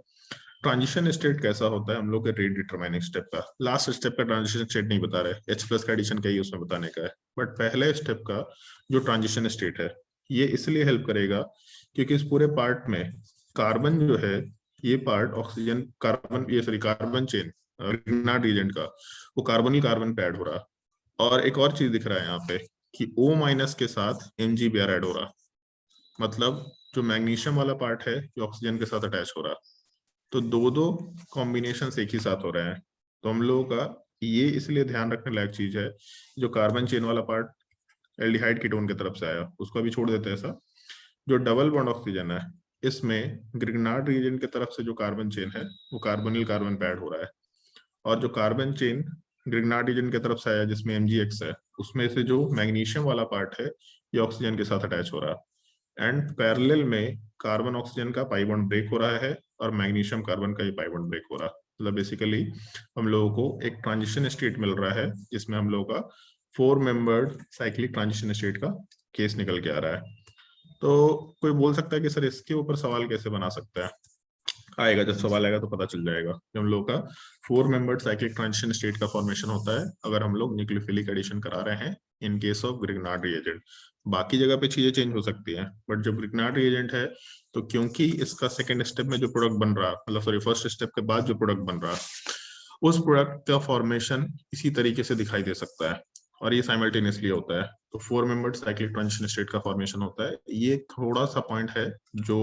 ट्रांजिशन स्टेट कैसा होता है हम लोग के रेट डिटरमाइनिंग स्टेप का। लास्ट स्टेप का ट्रांजिशन स्टेट नहीं बता रहे, H प्लस का एडिशन क्या है उसमें बताने का है, बट पहले स्टेप का जो ट्रांजिशन स्टेट है ये इसलिए हेल्प करेगा क्योंकि इस पूरे पार्ट में कार्बन जो है, ये पार्ट ऑक्सीजन कार्बन, ये sorry carbon chain Grignard reagent का, वो कार्बन ही कार्बन पे ऐड हो रहा। और एक और चीज दिख रहा है यहाँ पे कि O माइनस के साथ MgBr ऐड हो रहा, मतलब जो मैग्नीशियम वाला पार्ट है ये ऑक्सीजन के साथ अटैच हो रहा, तो दो दो कॉम्बिनेशन एक ही साथ हो रहे हैं। तो हम लोगों का ये इसलिए ध्यान रखने लायक चीज है, जो कार्बन चेन वाला पार्ट एल्डिहाइड कीटोन की तरफ से आया उसको अभी छोड़ देते हैं ऐसा। जो डबल बॉन्ड ऑक्सीजन है इसमें ग्रिग्नार्ड रीजन की तरफ से जो कार्बन चेन है वो कार्बोनिल कार्बन पे ऐड हो रहा है, और जो कार्बन चेन ग्रिग्नार्ड रीजन की तरफ से आया जिसमें MgX है, उसमें से जो मैग्नीशियम वाला पार्ट है ये ऑक्सीजन के साथ अटैच हो रहा है। एंड पैरेलल में कार्बन ऑक्सीजन का पाई बॉन्ड ब्रेक हो रहा है और मैग्नीशियम कार्बन का ये पाई बॉन्ड ब्रेक हो रहा है। मतलब बेसिकली हम लोगों को एक ट्रांजिशन स्टेट मिल रहा है जिसमें हम लोगों का 4 मेंबर्ड साइक्लिक ट्रांजिशन स्टेट का केस निकल के आ रहा है। तो कोई बोल सकता है कि सर इसके ऊपर सवाल कैसे बना सकता है, आएगा जब सवाल आएगा तो पता चल जाएगा। हम लोग का 4 मेंबर्ड साइक्लिक ट्रांजिशन स्टेट का फॉर्मेशन होता है अगर हम लोग न्यूक्लियोफिलिक एडिशन करा रहे हैं in case of Grignard reagent. बाकी जगह पे चीजें चेंज हो सकती हैं, बट जब ग्रिग्नार्ड रिएजेंट है तो क्योंकि इसका सेकंड स्टेप में जो प्रोडक्ट बन रहा, मतलब सॉरी फर्स्ट स्टेप के बाद जो प्रोडक्ट बन रहा, उस प्रोडक्ट का फॉर्मेशन इसी तरीके से दिखाई दे सकता है और ये साइमल्टेनियसली होता है। तो 4 मेंबर्ड साइक्लिक ट्रांजिशन स्टेट का फॉर्मेशन होता है। ये थोड़ा सा पॉइंट है जो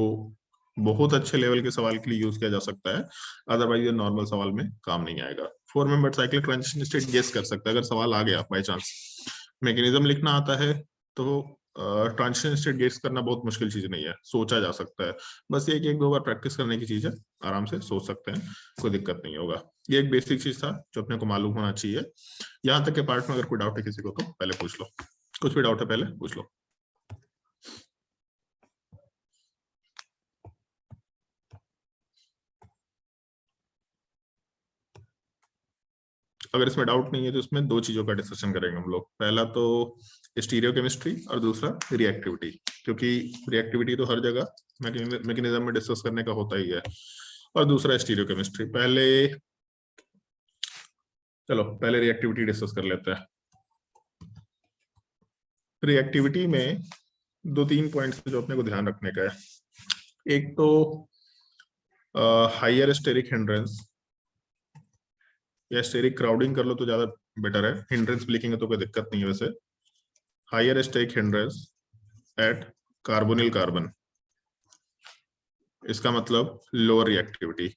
बहुत अच्छे लेवल के सवाल के लिए यूज किया जा सकता है, अदरवाइज ये नॉर्मल सवाल में काम नहीं आएगा। 4 membered cyclic transition state guess कर सकता है अगर सवाल आ गया बाई चांस। मैकेनिज्म लिखना आता है तो ट्रांजिशन स्टेट गेस करना बहुत मुश्किल चीज नहीं है, सोचा जा सकता है। बस ये एक दो बार प्रैक्टिस करने की चीज है, आराम से सोच सकते हैं, कोई दिक्कत नहीं होगा। ये एक बेसिक चीज था जो अपने को मालूम होना चाहिए। यहाँ तक के पार्ट में अगर कोई डाउट है किसी को तो पहले पूछ लो, कुछ भी डाउट है पहले पूछ लो। अगर इसमें डाउट नहीं है तो इसमें दो चीजों का डिस्कशन करेंगे हम लोग। पहला तो स्टीरियोकेमिस्ट्री और दूसरा रिएक्टिविटी, क्योंकि रिएक्टिविटी तो हर जगह मैकेनिज्म में डिस्कस करने का होता ही है। और दूसरा स्टीरियोकेमिस्ट्री। पहले चलो पहले रिएक्टिविटी डिस्कस कर लेते हैं। रिएक्टिविटी में दो तीन पॉइंट्स जो अपने को ध्यान रखने का है। एक तो हायर स्टेरिक हिंड्रेंस या स्टेरिक क्राउडिंग कर लो तो ज्यादा बेटर है, हिंड्रेंस भी लिखेंगे तो कोई दिक्कत नहीं है वैसे। Higher steric hindrance at carbonyl carbon, इसका मतलब लोअर रिएक्टिविटी।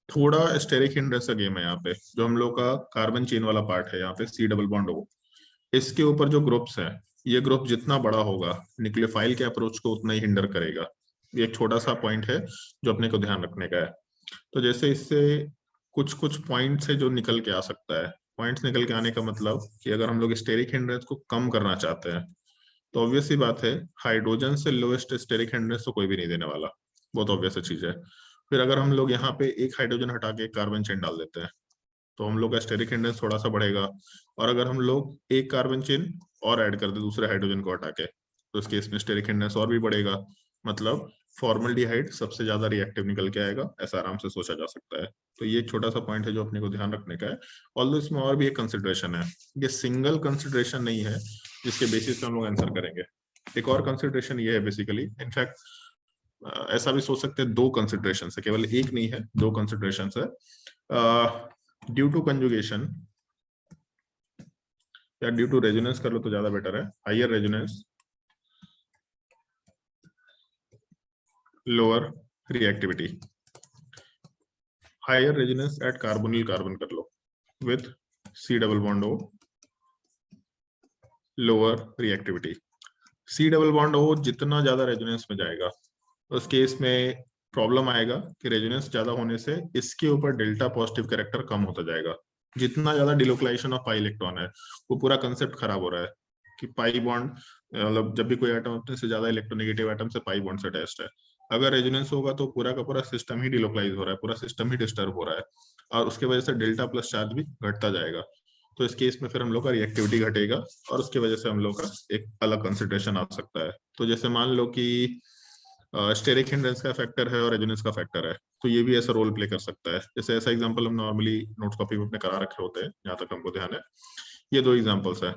थोड़ा स्टेरिक हिंड्रेंस का गेम है यहाँ पे। जो हम लोग का कार्बन चेन वाला पार्ट है यहाँ पे C डबल बॉन्ड O, इसके ऊपर जो ग्रुप्स हैं, ये ग्रुप जितना बड़ा होगा न्यूक्लियोफाइल के अप्रोच को उतना ही हिंडर करेगा। ये एक छोटा सा पॉइंट है जो अपने को ध्यान रखने का है। तो जैसे इससे कुछ कुछ पॉइंट है जो निकल के आ सकता है। पॉइंट्स निकल के आने का मतलब कि अगर हम लोग स्टेरिक हिंड्रेंस को कम करना चाहते हैं तो ऑब्वियस सी बात है हाइड्रोजन से लोएस्ट स्टेरिक हिंड्रेंस तो कोई भी नहीं देने वाला, बहुत ऑब्वियस चीज है। फिर अगर हम लोग यहाँ पे एक हाइड्रोजन हटा के कार्बन चेन डाल देते हैं तो हम लोग का स्टेरिक हिंड्रेंस थोड़ा सा बढ़ेगा। और अगर हम लोग एक कार्बन चेन और ऐड कर दे दूसरे हाइड्रोजन को हटा के तो इस केस में स्टेरिक हिंड्रेंस और भी बढ़ेगा। मतलब फॉर्मल्डिहाइड सबसे ज्यादा रिएक्टिव निकल के आएगा, ऐसा आराम से सोचा जा सकता है। तो ये एक छोटा सा पॉइंट है जो अपने को ध्यान रखने का है। ऑल्दो इसमें और भी एक कंसिडरेशन है, ये सिंगल कंसिडरेशन नहीं है जिसके बेसिस पे हम लोग आंसर करेंगे। एक और कंसिडरेशन ये है बेसिकली, इनफैक्ट ऐसा भी सोच सकते हैं दो कंसिडरेशन है, केवल एक नहीं है, दो कंसिडरेशन है। ड्यू टू कंजुगेशन या ड्यू टू रेजोनेंस कर लो तो ज्यादा बेटर है। Higher resonance lower reactivity. Higher resonance at carbonyl carbon कर लो with C double bond O, lower reactivity. C double bond O जितना ज्यादा रेजोनेंस में जाएगा उस केस में प्रॉब्लम आएगा कि रेजोनेंस ज्यादा होने से इसके ऊपर डेल्टा पॉजिटिव कैरेक्टर कम होता जाएगा। जितना ज्यादा डिलोकलाइजेशन ऑफ पाई इलेक्ट्रॉन है वो पूरा कंसेप्ट खराब हो रहा है कि पाई बॉन्ड मतलब जब भी कोई एटम अपने से ज्यादा इलेक्ट्रोनेगेटिव एटम से पाई बॉन्ड से अटैच्ड है, अगर रेजोनेंस होगा तो पूरा का पूरा सिस्टम ही डिलोकलाइज हो रहा है, पूरा सिस्टम ही डिस्टर्ब हो रहा है और उसके वजह से डेल्टा प्लस चार्ज भी घटता जाएगा। तो इस केस में फिर हम लोग का रिएक्टिविटी घटेगा और उसकी वजह से हम लोग का एक अलग कंसिडरेशन आ सकता है। तो जैसे मान लो कि स्टेरिक हिंड्रेंस का फैक्टर है और रेजोनेंस का फैक्टर है, तो ये भी ऐसा रोल प्ले कर सकता है। जैसे ऐसा एग्जांपल हम नॉर्मली नोट्स कॉपी में अपने करा रखे होते हैं, जहां तक हमको ध्यान है। ये दो एग्जांपल्स है,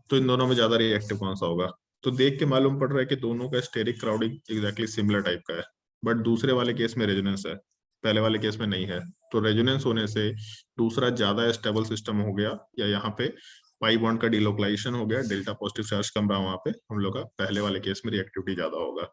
तो इन दोनों में ज्यादा रिएक्टिव कौन सा होगा? तो देख के मालूम पड़ रहा है कि दोनों का steric crowding exactly similar type का है, बट दूसरे वाले केस में रेजोनेंस है, पहले वाले केस में नहीं है। तो रेजोनेंस होने से दूसरा ज्यादा स्टेबल सिस्टम हो गया, या यहाँ पे पाई बॉन्ड का डिलोकलाइजेशन हो गया, डेल्टा पॉजिटिव चार्ज कम रहा, वहां पे हम लोग का पहले वाले केस में रिएक्टिविटी ज्यादा होगा।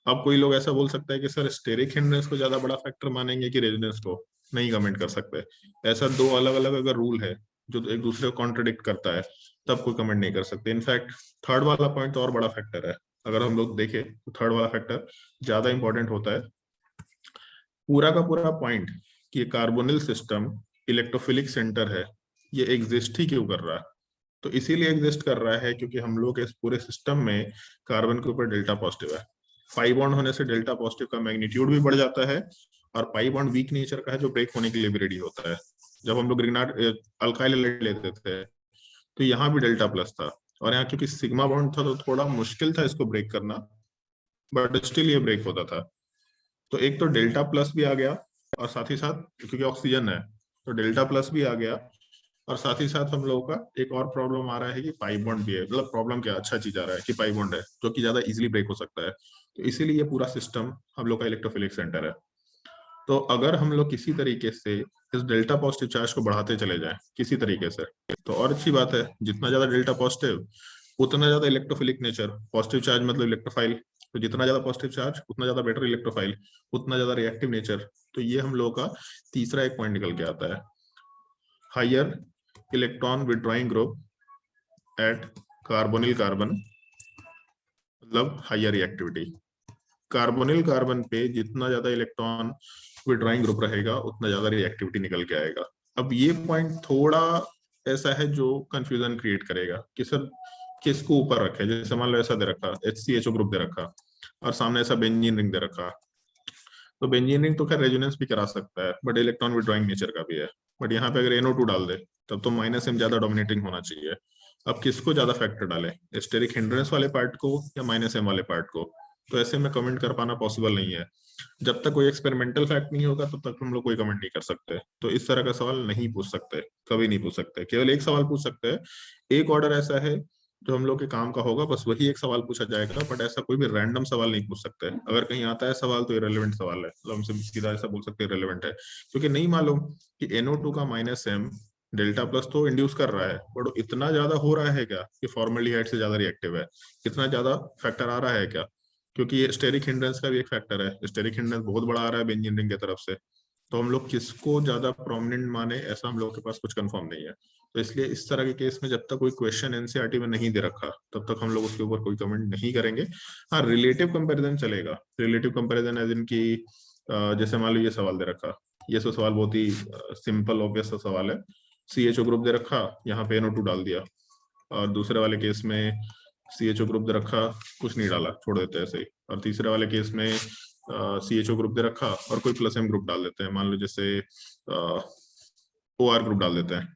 अब कोई लोग ऐसा बोल सकता है कि सर स्टेरिक हिंड्रेंस को ज्यादा बड़ा फैक्टर मानेंगे कि रेजोनेंस को? नहीं कमेंट कर सकते। ऐसा दो अलग अलग अगर रूल है जो एक दूसरे को कॉन्ट्रडिक्ट करता है तब कोई कमेंट नहीं कर सकते। इनफैक्ट थर्ड वाला पॉइंट तो और बड़ा फैक्टर है। अगर हम लोग देखें तो थर्ड वाला फैक्टर ज्यादा इंपॉर्टेंट होता है। पूरा का पूरा पॉइंट कि कार्बोनिल सिस्टम इलेक्ट्रोफिलिक सेंटर है, ये एग्जिस्ट ही क्यों कर रहा है? तो इसीलिए एग्जिस्ट कर रहा है क्योंकि हम लोग इस पूरे सिस्टम में कार्बन के ऊपर डेल्टा पॉजिटिव है। पाई बॉन्ड होने से डेल्टा पॉजिटिव का मैग्नीट्यूड भी बढ़ जाता है और पाई बॉन्ड वीक नेचर का है जो ब्रेक होने के लिए भी रेडी होता है। जब हम लोग ग्रीनार्ड अल्काइल लेते थे तो यहाँ भी डेल्टा प्लस था, और यहाँ क्योंकि सिग्मा बॉन्ड था तो थोड़ा मुश्किल था इसको ब्रेक करना, बट स्टिल ये ब्रेक होता था। तो एक तो डेल्टा प्लस भी आ गया और साथ ही साथ क्योंकि ऑक्सीजन है तो डेल्टा प्लस भी आ गया, और साथ ही साथ हम लोगों का एक और प्रॉब्लम आ रहा है कि पाई बॉन्ड भी है। मतलब प्रॉब्लम क्या, अच्छा चीज आ रहा है कि पाई बॉन्ड है जो कि ज्यादा इजीली ब्रेक हो सकता है। तो इसीलिए ये पूरा सिस्टम हम लोग का इलेक्ट्रोफिलिक सेंटर है। तो अगर हम लोग किसी तरीके से इस डेल्टा पॉजिटिव चार्ज को बढ़ाते चले जाएं किसी तरीके से, तो और अच्छी बात है। जितना ज्यादा डेल्टा पॉजिटिव उतना ज्यादा इलेक्ट्रोफिलिक नेचर, पॉजिटिव चार्ज मतलब इलेक्ट्रोफाइल, तो जितना ज्यादा पॉजिटिव चार्ज उतना ज्यादा बेटर इलेक्ट्रोफाइल, उतना ज्यादा रिएक्टिव नेचर। तो ये हम लोगों का तीसरा एक पॉइंट निकल के आता है, higher electron withdrawing group at carbonyl carbon, मतलब हायर रिएक्टिविटी। कार्बोनिल कार्बन पे जितना ज्यादा इलेक्ट्रॉन विड्रॉइंग ग्रुप रहेगा उतना ज्यादा रिएक्टिविटी निकल के आएगा। अब ये पॉइंट थोड़ा ऐसा है जो कंफ्यूजन क्रिएट करेगा कि सर किसको ऊपर रखे। जैसे मान लो ऐसा दे रखा HCHO ग्रुप दे रखा और सामने ऐसा बेंजीन रिंग दे रखा, तो बेंजीन रिंग तो खैर रेजोनेंस भी करा सकता है बट इलेक्ट्रॉन विड्रॉइंग नेचर का भी है। बट यहाँ पे अगर NO2 डाल दे तब तो -M ज्यादा डोमिनेटिंग होना चाहिए। अब किसको ज्यादा फैक्टर डाले, स्टेरिक हिंड्रेंस वाले पार्ट को या -M वाले पार्ट को? तो ऐसे में कमेंट कर पाना पॉसिबल नहीं है। जब तक कोई एक्सपेरिमेंटल फैक्ट नहीं होगा तब तक हम लोग कोई कमेंट नहीं कर सकते। तो इस तरह का सवाल नहीं पूछ सकते, कभी नहीं पूछ सकते। केवल एक सवाल पूछ सकते हैं, एक ऑर्डर ऐसा है जो हम लोग के काम का होगा, बस वही एक सवाल पूछा जाएगा। बट ऐसा कोई भी रैंडम सवाल नहीं पूछ सकते। अगर कहीं आता है सवाल तो इरेलेवेंट सवाल है, मतलब हमसे सीधा ऐसा बोल सकते हैं इरेलेवेंट है, क्योंकि नहीं मालूम कि NO2 का -M डेल्टा प्लस तो इंड्यूस कर रहा है, बट इतना ज्यादा हो रहा है क्या कि फॉर्मल्डिहाइड से ज्यादा रिएक्टिव है? इतना ज्यादा फैक्टर आ रहा है क्या? क्योंकि ये स्टेरिक हिंड्रेंस का भी एक फैक्टर है, स्टेरिक हिंड्रेंस बहुत बड़ा आ रहा है बेंजीन रिंग की तरफ से। तो हम लोग किसको ज्यादा प्रोमिनेंट माने, ऐसा हम लोग के पास कुछ कंफर्म नहीं है। तो इसलिए इस तरह के केस में जब तक कोई क्वेश्चन NCERT में नहीं दे रखा तब तक हम लोग उसके ऊपर कोई कमेंट नहीं करेंगे। हाँ, रिलेटिव कंपैरिजन चलेगा। रिलेटिव कंपैरिजन एज इन की जैसे मान लो ये सवाल दे रखा, ये सवाल बहुत ही सिंपल ऑब्वियस सा सवाल है। CHO ग्रुप दे रखा, यहाँ पे NO2 डाल दिया, और दूसरे वाले केस में CHO ग्रुप दे रखा, कुछ नहीं डाला, छोड़ देते हैं ऐसे ही। और तीसरे वाले केस में CHO ग्रुप दे रखा और कोई +M ग्रुप डाल देते हैं, मान लो जैसे OR ग्रुप डाल देते हैं।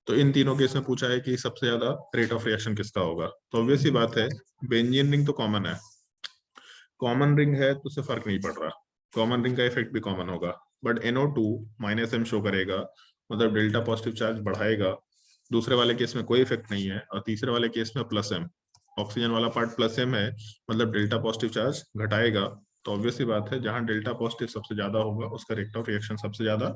तो इन तीनों केस में पूछा है कि सबसे ज्यादा रेट ऑफ रिएक्शन किसका होगा। तो ऑब्वियस ही बात है, बेंजीन रिंग तो कॉमन है, कॉमन रिंग है तो उससे फर्क नहीं पड़ रहा, कॉमन रिंग का इफेक्ट भी कॉमन होगा। बट NO2 -M शो करेगा, मतलब डेल्टा पॉजिटिव चार्ज बढ़ाएगा। दूसरे वाले केस में कोई इफेक्ट नहीं है, और तीसरे वाले केस में +M, ऑक्सीजन वाला पार्ट +M है, मतलब डेल्टा पॉजिटिव चार्ज घटाएगा। तो ऑब्वियस ही बात है, जहां डेल्टा पॉजिटिव सबसे ज्यादा होगा उसका रेट ऑफ रिएक्शन सबसे ज्यादा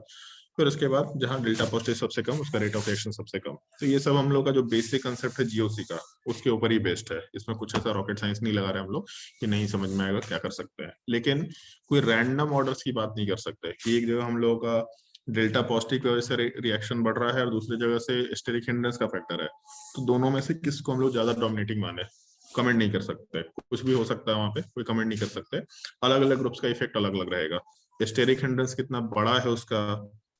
फिर उसके बाद जहां डेल्टा पॉजिटिव सबसे कम उसका रेट ऑफ रिएक्शन सबसे कम। तो ये सब हम लोग का जो बेसिक कंसेप्ट है जीओसी का, उसके ऊपर ही बेस्ड है। इसमें कुछ ऐसा रॉकेट साइंस नहीं लगा रहे हम लोग कि नहीं समझ में आएगा क्या कर सकते हैं। लेकिन कोई रैंडम ऑर्डर्स की बात नहीं कर सकते कि एक जगह हम लोगों का डेल्टा पॉजिटिव की वजह से रिएक्शन बढ़ रहा है और दूसरी जगह से स्टेरिक हिंड्रेंस का फैक्टर है, तो दोनों में से किसको हम लोग ज्यादा डोमिनेटिंग माने, कमेंट नहीं कर सकते। कुछ भी हो सकता है वहां पे, कोई कमेंट नहीं कर सकते। अलग अलग ग्रुप्स का इफेक्ट अलग अलग रहेगा। स्टेरिक हिंड्रेंस कितना बड़ा है उसका,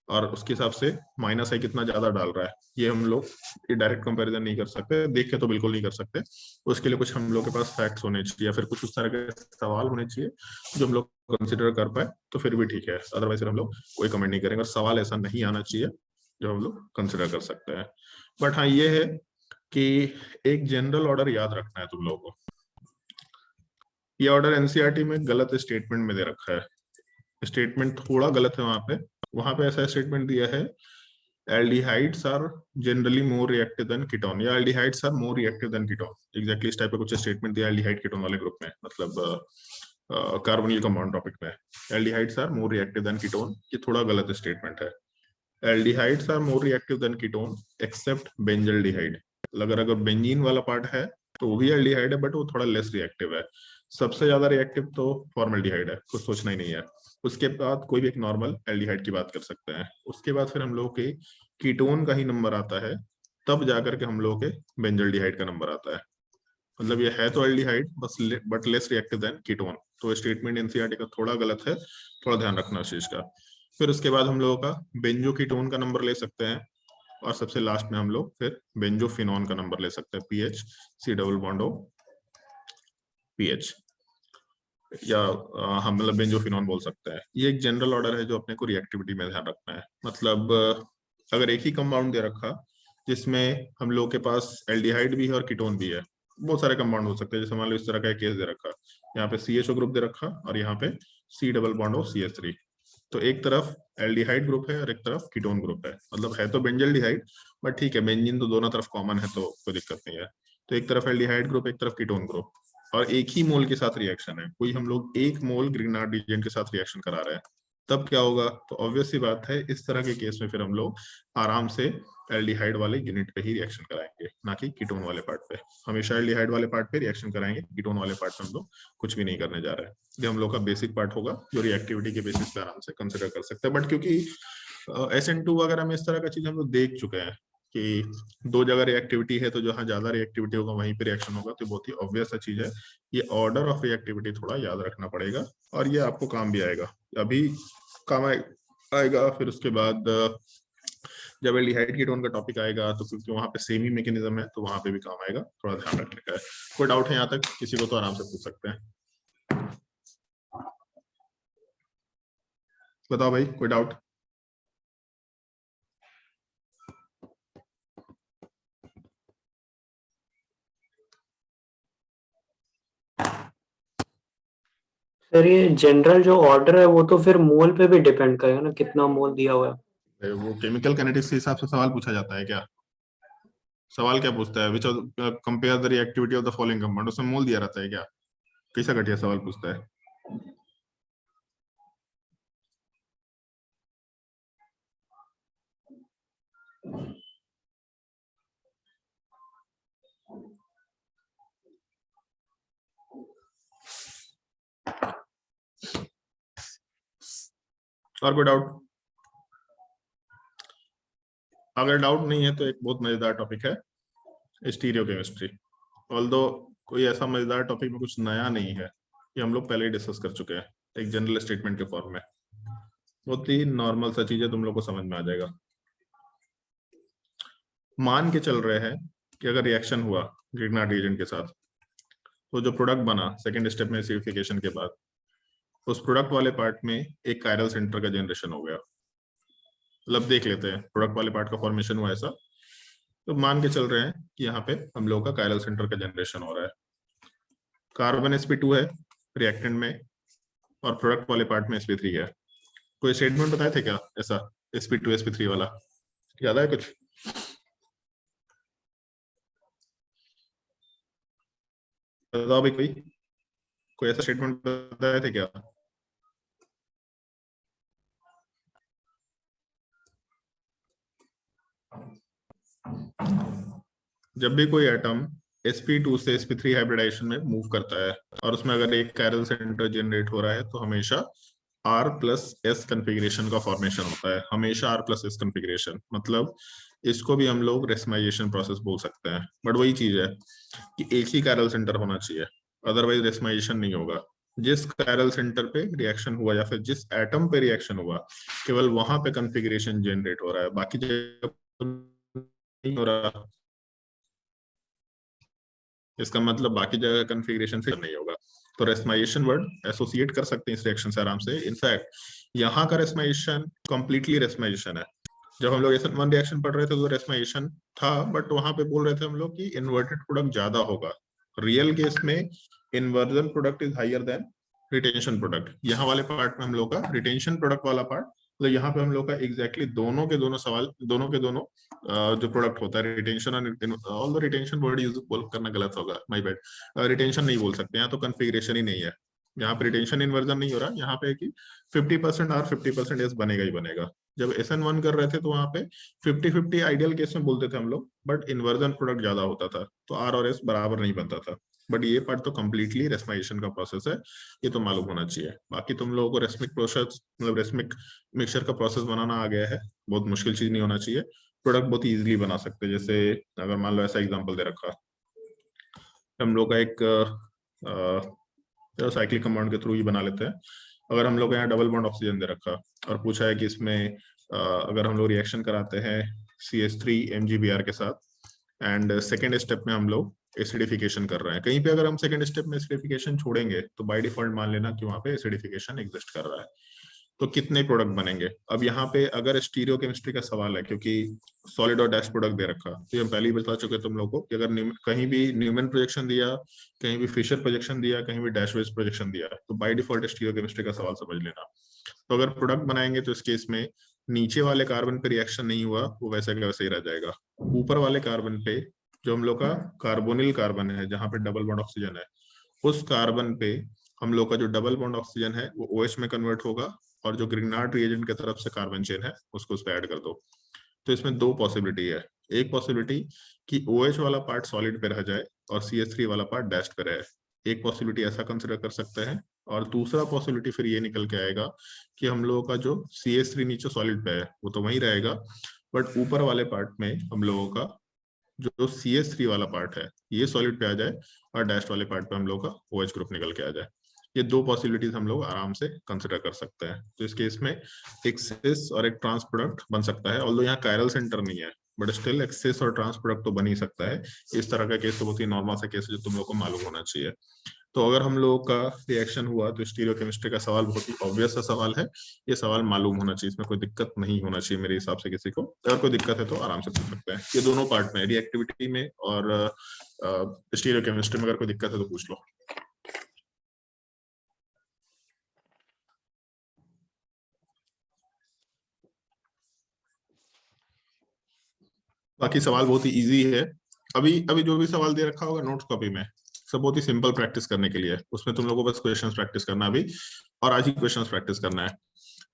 और उसके हिसाब से माइनस है कितना ज्यादा डाल रहा है, ये हम लोग डायरेक्ट कंपैरिजन नहीं कर सकते, देख के तो बिल्कुल नहीं कर सकते। उसके लिए कुछ हम लोग के पास फैक्ट्स होने चाहिए या फिर कुछ उस तरह के सवाल होने चाहिए जो हम लोग कंसिडर कर पाए, तो फिर भी ठीक है। अदरवाइज हम लोग कोई कमेंट नहीं करेंगे और सवाल ऐसा नहीं आना चाहिए जो हम लोग कंसिडर कर सकते हैं। बट हाँ ये है कि एक जनरल ऑर्डर याद रखना है तुम लोगों को। ये ऑर्डर एनसीईआरटी में गलत स्टेटमेंट में दे रखा है, स्टेटमेंट थोड़ा गलत है वहां पे ऐसा स्टेटमेंट दिया है, aldehydes are generally more reactive than ketone, या aldehydes are more reactive than ketone. Exactly इस टाइप का कुछ स्टेटमेंट दिया एल्डिहाइड कीटोन वाले ग्रुप में, मतलब कार्बोनिल कंपाउंड टॉपिक में aldehydes are more reactive than ketone, ये थोड़ा गलत स्टेटमेंट है। Aldehydes are more reactive than ketone except benzaldehyde. अगर बेंजीन वाला पार्ट है तो वो भी एल्डिहाइड है, बट वो थोड़ा लेस रिएक्टिव है। सबसे ज्यादा रिएक्टिव तो फॉर्मल्डिहाइड है, कुछ सोचना ही नहीं है। उसके बाद कोई भी एक नॉर्मल एल्डिहाइड की बात कर सकते हैं। उसके बाद फिर हम लोग के कीटोन का ही नंबर आता है, तब जाकर के हम लोग के बेंजल्डिहाइड का नंबर आता है। मतलब ये है तो एल्डिहाइड बस, but less reactive than ketone. तो स्टेटमेंट एनसीईआरटी का थोड़ा गलत है, थोड़ा ध्यान रखना उस चीज का। फिर उसके बाद हम लोगों का बेंजो कीटोन का नंबर ले सकते हैं, और सबसे लास्ट में हम लोग फिर बेंजोफिनॉन का नंबर ले सकते हैं, PH C double bond O PH, या हम मतलब बेंजोफिनॉन बोल सकते हैं। ये एक जनरल ऑर्डर है जो अपने को रिएक्टिविटी में ध्यान रखना है। मतलब अगर एक ही कंपाउंड दे रखा जिसमें हम लोग के पास एल्डिहाइड भी है और कीटोन भी है, बहुत सारे कंपाउंड हो सकते हैं, जैसे मान लो इस तरह का एक केस दे रखा, यहाँ पे CHO ग्रुप दे रखा और यहाँ पे C डबल बॉन्ड ओ CH3। तो एक तरफ एल्डिहाइड ग्रुप है और एक तरफ कीटोन ग्रुप है, मतलब है तो बेंजल्डिहाइड, बट ठीक है बेंजीन तो दोनों तरफ कॉमन है तो कोई दिक्कत नहीं है। तो एक तरफ एल्डिहाइड ग्रुप, एक तरफ कीटोन ग्रुप, और एक ही मोल के साथ रिएक्शन है। कोई हम लोग एक मोल ग्रिग्नार्ड रिएजेंट के साथ रिएक्शन करा रहे हैं, तब क्या होगा? तो ऑब्वियस सी बात है इस तरह के केस में फिर हम लोग आराम से एल्डिहाइड वाले यूनिट पे ही रिएक्शन कराएंगे, ना कि कीटोन वाले पार्ट पे। हमेशा एल्डिहाइड वाले पार्ट पे रिएक्शन कराएंगे, कीटोन वाले पार्ट में हम लोग कुछ भी नहीं करने जा रहे हैं। ये हम लोग का बेसिक पार्ट होगा जो रिएक्टिविटी के बेसिस पे आराम से कंसिडर कर सकते हैं। बट क्योंकि SN2 वगैरह में इस तरह का चीज हम लोग देख चुके हैं कि दो जगह रिएक्टिविटी है, तो जहां ज्यादा रिएक्टिविटी होगा वहीं पे रिएक्शन होगा, तो बहुत ही ऑब्वियस सा चीज है। ये ऑर्डर ऑफ रिएक्टिविटी थोड़ा याद रखना पड़ेगा, और ये आपको काम भी आएगा। अभी काम आएगा, फिर उसके बाद जब एल्डिहाइड कीटोन का टॉपिक आएगा तो क्योंकि वहां पे सेम ही मैकेनिज्म है तो वहां पे भी काम आएगा, थोड़ा ध्यान रखने का है। कोई डाउट है यहाँ तक किसी को तो आराम से पूछ सकते हैं। बताओ भाई, कोई डाउट? सर ये जनरल जो ऑर्डर है वो तो फिर मोल पे भी डिपेंड करेगा ना, कितना मोल दिया हुआ है। वो केमिकल काइनेटिक्स के हिसाब से सवाल पूछा जाता है क्या? सवाल क्या पूछता है? Which compare the reactivity of the following compound, उसमें मोल दिया रहता है क्या? कैसा घटिया सवाल पूछता है? और कोई डाउट? अगर डाउट नहीं है तो एक बहुत मजेदार टॉपिक है स्टीरियोकेमिस्ट्री। ऑल्दो कोई ऐसा मजेदार टॉपिक में कुछ नया नहीं है, ये हम लोग पहले ही डिस्कस कर चुके हैं एक जनरल स्टेटमेंट के फॉर्म में। बहुत ही नॉर्मल सा चीज है, तुम लोग को समझ में आ जाएगा। मान के चल रहे हैं कि अगर रिएक्शन हुआ ग्रिग्नार्ड रिएजेंट के साथ, तो जो प्रोडक्ट बना सेकेंड स्टेप में एसिडिफिकेशन के बाद, उस प्रोडक्ट वाले पार्ट में एक कायरल सेंटर का जनरेशन हो गया। मतलब देख लेते हैं प्रोडक्ट वाले पार्ट का फॉर्मेशन हुआ ऐसा, तो मान के चल रहे हैं कि यहाँ पे हम लोग का कायरल सेंटर का जनरेशन हो रहा है। कार्बन sp2 है रिएक्टेंट में, और प्रोडक्ट वाले पार्ट में sp3 है। कोई स्टेटमेंट बताए थे क्या ऐसा sp2 sp3 वाला? याद है कुछ? बताओ भाई, कोई ऐसा स्टेटमेंट बताए थे क्या? जब भी कोई एटम sp2 से sp3 हाइब्रिडाइजेशन में मूव करता है और उसमें अगर एक कायरल सेंटर जनरेट हो रहा है तो हमेशा R प्लस एस कन्फिग्रेशन का फॉर्मेशन होता है, हमेशा R प्लस एस कन्फिग्रेशन। मतलब इसको भी हम लोग रेसमाइजेशन प्रोसेस बोल सकते हैं, बट वही चीज है कि एक ही कायरल सेंटर होना चाहिए, अदरवाइज रेसमाइजेशन नहीं होगा। जिस कायरल सेंटर पे रिएक्शन हुआ या फिर जिस एटम पे रिएक्शन हुआ केवल वहां पे कन्फिग्रेशन जनरेट हो रहा है, बाकी जगह नहीं हो रहा। इसका मतलब बाकी जगह कन्फिग्रेशन से नहीं होगा। तो रेसमाइजेशन वर्ड एसोसिएट कर सकते हैं इस रिएक्शन से आराम से। इनफैक्ट यहाँ का रेसमाइजेशन कंप्लीटली रेसमाइजेशन है। जब हम लोग SN1 रिएक्शन पढ़ रहे थे तो रेसमाइजेशन था, बट वहां पे बोल रहे थे हम लोग कि इन्वर्टेड प्रोडक्ट ज्यादा होगा। रियल केस में inversion product is higher than retention product. यहाँ वाले पार्ट में हम लोग का रिटेंशन प्रोडक्ट वाला पार्ट, तो यहाँ पे हम लोग का एग्जैक्टली दोनों के दोनों सवाल, दोनों के दोनों जो प्रोडक्ट होता है रिटेंशन और all the retention word use बोल करना गलत होगा, माय बैड। रिटेंशन नहीं बोल सकते, यहाँ तो कन्फिग्रेशन ही नहीं है। यहाँ पे रिटेंशन इन्वर्जन नहीं हो रहा, यहाँ पे कि 50% R 50% S बनेगा ही बनेगा। जब SN1 कर रहे थे तो वहां पे 50-50 आइडियल केस में बोलते थे हम लोग, बट इन्वर्जन प्रोडक्ट ज्यादा होता था तो R और S बराबर नहीं बनता था। बट ये पार्ट तो कंप्लीटली रेसमाइजेशन का प्रोसेस है, ये तो मालूम होना चाहिए। बाकी तुम लोगों को रेसमिक प्रोसेस मतलब रेसमिक मिक्सचर का प्रोसेस बनाना आ गया है, बहुत मुश्किल चीज नहीं होना चाहिए। प्रोडक्ट बहुत इजीली बना सकते हैं। जैसे अगर मान लो ऐसा एग्जांपल दे रखा, हम लोग का एक साइक्लिक कंपाउंड के थ्रू ही बना लेते हैं। अगर हम लोग यहाँ डबल बॉन्ड ऑक्सीजन दे रखा और पूछा है कि इसमें अगर हम लोग रिएक्शन कराते हैं CH3 MgBr के साथ एंड सेकेंड स्टेप में हम लोग एसिडिफिकेशन कर रहे हैं, कहीं पे अगर हम सेकेंड स्टेप में एसिडिफिकेशन छोड़ेंगे तो बाय डिफॉल्ट मान लेना कि वहां पे एसिडिफिकेशन एग्जिस्ट कर रहा है, तो कितने प्रोडक्ट बनेंगे। अब यहाँ पे अगर स्टीरियो केमिस्ट्री का सवाल है, क्योंकि सॉलिड और डैश प्रोडक्ट दे रखा, तो हम पहले ही बता चुके तुम लोग को कि अगर कहीं भी न्यूमैन प्रोजेक्शन दिया, कहीं भी फिशर प्रोजेक्शन दिया, कहीं भी डैश वेज प्रोजेक्शन दिया, तो बाय डिफॉल्ट स्टीरियो केमिस्ट्री का सवाल समझ लेना। तो अगर प्रोडक्ट बनाएंगे तो इस केस में नीचे वाले कार्बन पे रिएक्शन नहीं हुआ, वो वैसे का वैसे ही रह जाएगा। ऊपर वाले कार्बन पे जो हम लोग का कार्बोनिल कार्बन है, जहाँ पे डबल बॉन्ड ऑक्सीजन है, उस कार्बन पे हम लोग का जो डबल बॉन्ड ऑक्सीजन है वो OH में कन्वर्ट होगा, और जो ग्रिग्नार्ड रिएजेंट की तरफ से कार्बन चेन है उसको उस पर ऐड कर दो। तो इसमें दो पॉसिबिलिटी है, एक पॉसिबिलिटी कि OH वाला पार्ट सॉलिड पे रह जाए और CH3 वाला पार्ट डैश्ड पे रहे, एक पॉसिबिलिटी ऐसा कंसिडर कर सकते हैं। और दूसरा पॉसिबिलिटी फिर ये निकल के आएगा कि हम लोगों का जो CH3 नीचे सॉलिड पे है वो तो वहीं रहेगा, बट ऊपर वाले पार्ट में हम लोगों का जो CH3 वाला पार्ट है ये सॉलिड पे आ जाए और डैश वाले पार्ट पे हम लोग का OH ग्रुप निकल के आ जाए। ये दो पॉसिबिलिटीज हम लोग आराम से कंसिडर कर सकते हैं। तो इस केस में एक सिस और एक ट्रांस प्रोडक्ट बन सकता है, ऑल्दो यहाँ कायरल सेंटर नहीं है, बट स्टिल एक सिस और ट्रांस प्रोडक्ट तो बन ही सकता है। इस तरह का केस तो बहुत ही नॉर्मल सा केस है जो तुम लोग को मालूम होना चाहिए। तो अगर हम लोगों का रिएक्शन हुआ तो स्टीरियो केमिस्ट्री का सवाल बहुत ही ऑब्वियस सा सवाल है, ये सवाल मालूम होना चाहिए, इसमें कोई दिक्कत नहीं होना चाहिए मेरे हिसाब से किसी को। अगर कोई दिक्कत है तो आराम से पूछ सकते हैं। ये दोनों पार्ट में, रिएक्टिविटी में और स्टीरियो केमिस्ट्री में, अगर कोई दिक्कत है तो पूछ लो। बाकी सवाल बहुत ही इजी है। अभी अभी जो भी सवाल दे रखा होगा नोट्स कॉपी में, सब बहुत ही सिंपल प्रैक्टिस करने के लिए, उसमें तुम लोगों को बस क्वेश्चंस प्रैक्टिस करना अभी, और आज ही क्वेश्चंस प्रैक्टिस करना है।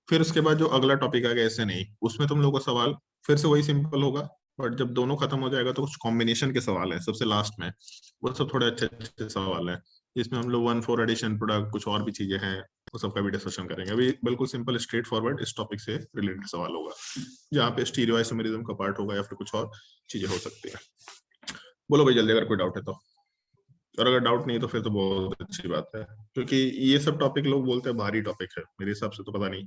फिर उसके बाद जो अगला टॉपिक आ गया ऐसे नहीं, उसमें तुम लोगों का सवाल फिर से वही सिंपल होगा, बट जब दोनों खत्म हो जाएगा तो कुछ कॉम्बिनेशन के सवाल है सबसे लास्ट में, वो सब थोड़े अच्छे अच्छे सवाल हैं, जिसमें हम लोग 1,4 एडिशन प्रोडक्ट कुछ और भी चीजें हैं वो सबका भी डिस्कशन करेंगे। अभी बिल्कुल सिंपल स्ट्रेट फॉरवर्ड इस टॉपिक से रिलेटेड सवाल होगा, जहाँ पे स्टीरियो आइसोमेरिज्म का पार्ट होगा या फिर कुछ और चीजें हो सकती है। बोलो भाई जल्दी, अगर कोई डाउट है तो, और अगर डाउट नहीं है तो फिर तो बहुत अच्छी बात है, क्योंकि ये सब टॉपिक लोग बोलते हैं भारी टॉपिक है, मेरे हिसाब से तो पता नहीं,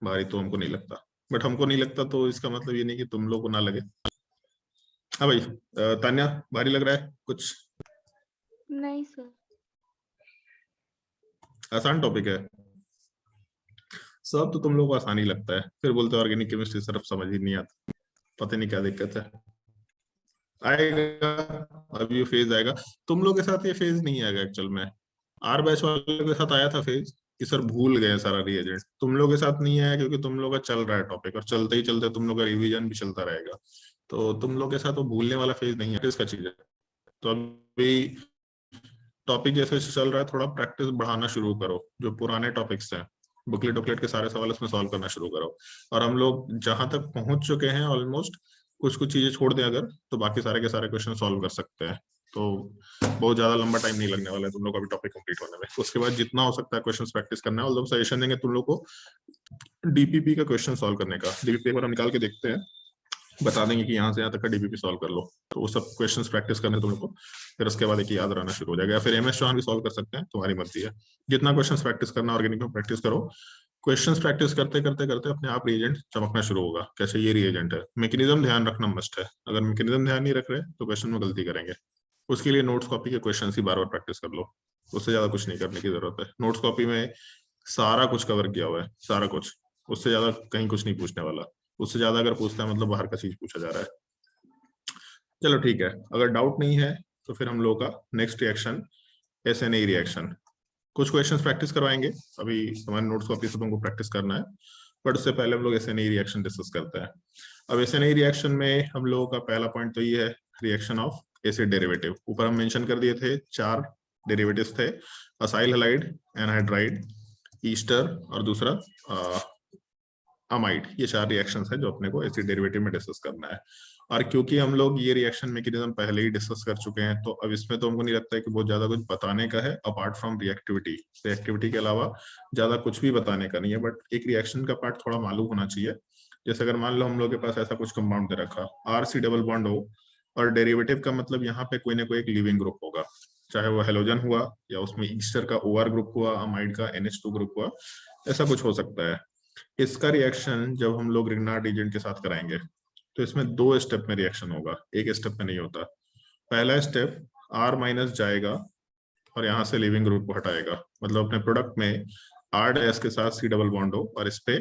भारी तो हमको नहीं लगता, बट हमको नहीं लगता तो इसका मतलब ये नहीं कि तुम लोग को ना लगे। हाँ भाई तान्या, भारी लग रहा है कुछ? नहीं सर। आसान टॉपिक है सब, तो तुम लोग को आसानी लगता है, फिर बोलते ऑर्गेनिक केमिस्ट्री सिर्फ समझ ही नहीं आता, पता नहीं क्या दिक्कत है। आएगा, अब ये फेज आएगा। तुम लोग के साथ ये फेज नहीं आएगा एक्चुअल में, आर बैच वाले के साथ आया था फेज कि सर भूल गए सारा रिएजेंट, तुम लोग के साथ नहीं आया क्योंकि तुम लोग का चल रहा है टॉपिक, और चलते ही चलते तुम लोग का रिवीजन भी चलता रहेगा, तो तुम लोग के साथ वो भूलने वाला फेज नहीं है, इसका चीज है। तो अभी टॉपिक जैसे चल रहा है थोड़ा प्रैक्टिस बढ़ाना शुरू करो, जो पुराने टॉपिक्स हैं बुकलेट वुकलेट के सारे सवाल उसमें सॉल्व करना शुरू करो। और हम लोग जहां तक पहुंच चुके हैं ऑलमोस्ट कुछ कुछ चीजें छोड़ दें अगर, तो बाकी सारे के सारे क्वेश्चन सॉल्व कर सकते हैं। तो बहुत ज्यादा लंबा टाइम नहीं लगने वाला है तुम लोग का भी टॉपिक कंप्लीट होने में। उसके बाद जितना हो सकता है क्वेश्चंस प्रैक्टिस करना है, और लोग सजेशन देंगे तुम लोग को डीपीपी का क्वेश्चन सॉल्व करने का। डीपीपी एक बार हम निकाल के देखते हैं, बता देंगे कि यहाँ से यहाँ तक का डीपीपी सॉल्व कर लो। तो वो सब क्वेश्चंस प्रैक्टिस करने तुम लोग को, फिर उसके बाद एक याद रहना शुरू हो जाएगा। या फिर एमएस चौहान भी सॉल्व कर सकते हैं, तुम्हारी मर्जी है। जितना क्वेश्चंस प्रैक्टिस करना ऑर्गेनिक में प्रैक्टिस करो। क्वेश्चंस प्रैक्टिस करते करते करते अपने आप रिएजेंट चमकना शुरू होगा। कैसे ये रिएजेंट है, मैकेनिज्म ध्यान रखना मस्ट है। अगर मैकेनिज्म ध्यान नहीं रख रहे तो क्वेश्चन में गलती करेंगे। उसके लिए नोट्स कॉपी के क्वेश्चन ही बार बार प्रैक्टिस कर लो, उससे ज्यादा कुछ नहीं करने की जरूरत है। नोट्स कॉपी में सारा कुछ कवर किया हुआ है, सारा कुछ, उससे ज्यादा कहीं कुछ नहीं पूछने वाला। उससे ज्यादा अगर पूछता है मतलब बाहर का चीज पूछा जा रहा है। चलो ठीक है, अगर डाउट नहीं है तो फिर हम लोग का नेक्स्ट रिएक्शन SNA रिएक्शन। कुछ क्वेश्चंस प्रैक्टिस करवाएंगे, अभी हमारे नोट्स कॉपी से तुमको प्रैक्टिस करना है, बट उससे पहले हम लोग SNA रिएक्शन डिस्कस करते हैं। अब SNA रिएक्शन में हम लोगों का पहला पॉइंट तो ये है, रिएक्शन ऑफ एसिड डेरिवेटिव। ऊपर हम मेंशन कर दिए थे 4 डेरिवेटिव्स थे, असाइल हैलाइड, एनहाइड्राइड, ईस्टर और दूसरा अमाइड। ये 4 रिएक्शंस है जो अपने को एसिड डेरिवेटिव में डिस्कस करना है। और क्योंकि हम लोग ये रिएक्शन मैकेनिज्म पहले ही डिस्कस कर चुके हैं, तो अब इसमें तो हमको नहीं लगता है कि बहुत ज्यादा कुछ बताने का है, अपार्ट फ्रॉम रिएक्टिविटी। रिएक्टिविटी के अलावा ज्यादा कुछ भी बताने का नहीं है, बट एक रिएक्शन का पार्ट थोड़ा मालूम होना चाहिए। जैसे अगर मान लो हम लोग के पास ऐसा कुछ कंपाउंड दे रखा, RC डबल बॉन्ड हो, और डेरिवेटिव का मतलब यहाँ पे कोई ना कोई एक लिविंग ग्रुप होगा, चाहे वो हेलोजन हुआ या उसमें ईस्टर का OR ग्रुप हुआ, अमाइड का NH2 ग्रुप हुआ, ऐसा कुछ हो सकता है। इसका रिएक्शन जब हम लोग रिग्नार्ड एजेंट के साथ कराएंगे तो इसमें 2 स्टेप में रिएक्शन होगा, एक स्टेप में नहीं होता। पहला स्टेप R माइनस जाएगा और यहाँ से लिविंग ग्रुप को हटाएगा, मतलब अपने प्रोडक्ट में R' के साथ C डबल बॉन्ड हो और इस पे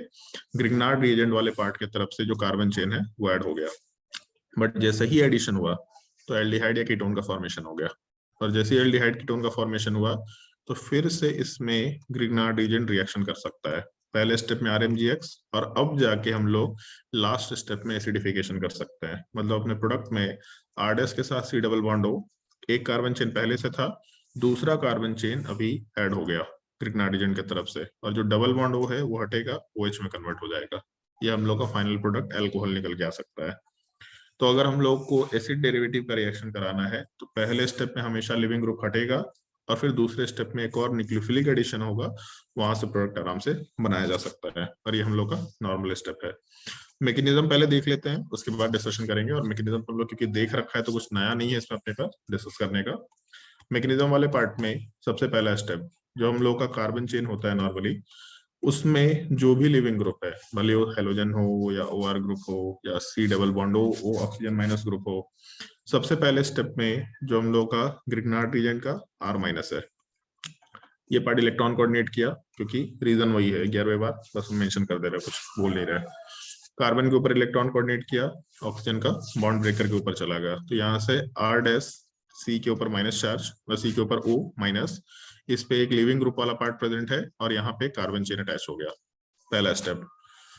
ग्रिग्नार्ड रिएजेंट वाले पार्ट की तरफ से जो कार्बन चेन है वो ऐड हो गया। बट जैसे ही एडिशन हुआ तो एल्डिहाइड या कीटोन का फॉर्मेशन हो गया, और जैसे ही एल्डिहाइड कीटोन का फॉर्मेशन हुआ तो फिर से इसमें ग्रिग्नार्ड रिएजेंट रिएक्शन कर सकता है। पहले स्टेप में RMGX, और अब जाके हम लोग लास्ट स्टेप में एसिडिफिकेशन कर सकते हैं। मतलब अपने प्रोडक्ट में R' के साथ C डबल बॉन्ड हो, एक कार्बन चेन पहले से था, दूसरा कार्बन चेन अभी ऐड हो गया ग्रिग्नार्ड एजेंट की तरफ से, और जो डबल बॉन्ड O है वो हटेगा, OH में कन्वर्ट हो जाएगा। ये हम लोग का फाइनल प्रोडक्ट एल्कोहल निकल के आ सकता है। तो अगर हम लोग को एसिड डेरिवेटिव का रिएक्शन कराना है तो पहले स्टेप में हमेशा लिविंग ग्रुप हटेगा, और फिर दूसरे स्टेप में एक और न्यूक्लियोफिलिक एडिशन होगा, वहां से प्रोडक्ट आराम से बनाया जा सकता है। और ये हम लोग का नॉर्मल स्टेप है। मैकेनिज्म पहले देख लेते हैं, उसके बाद डिस्कशन करेंगे। और मैकेनिज्म हम लोग क्योंकि देख रखा है तो कुछ नया नहीं है इसमें अपने पास डिस्कस करने का। मैकेनिज्म वाले पार्ट में सबसे पहला स्टेप, जो हम लोग का कार्बन चेन होता है नॉर्मली, उसमें जो भी लिविंग ग्रुप है, भले वो हेलोजन हो या OR ग्रुप हो या C डबल बॉन्ड हो, वो ऑक्सीजन माइनस ग्रुप हो, सबसे पहले स्टेप में जो हम लोग का ग्रिग्नार्ड रीजन का R माइनस है, ये पार्ट इलेक्ट्रॉन कोऑर्डिनेट किया, क्योंकि रीजन वही है 11वें बार, बस मेंशन कर दे रहे, कुछ बोल नहीं रहे। कार्बन के ऊपर इलेक्ट्रॉन कोऑर्डिनेट किया, ऑक्सीजन का बॉन्ड ब्रेकर के ऊपर चला गया, तो यहाँ से R' C के ऊपर माइनस चार्ज, C के ऊपर O माइनस, इस पे एक लिविंग ग्रुप वाला पार्ट प्रेजेंट है, और यहाँ पे कार्बन चेन अटैच हो गया, पहला स्टेप।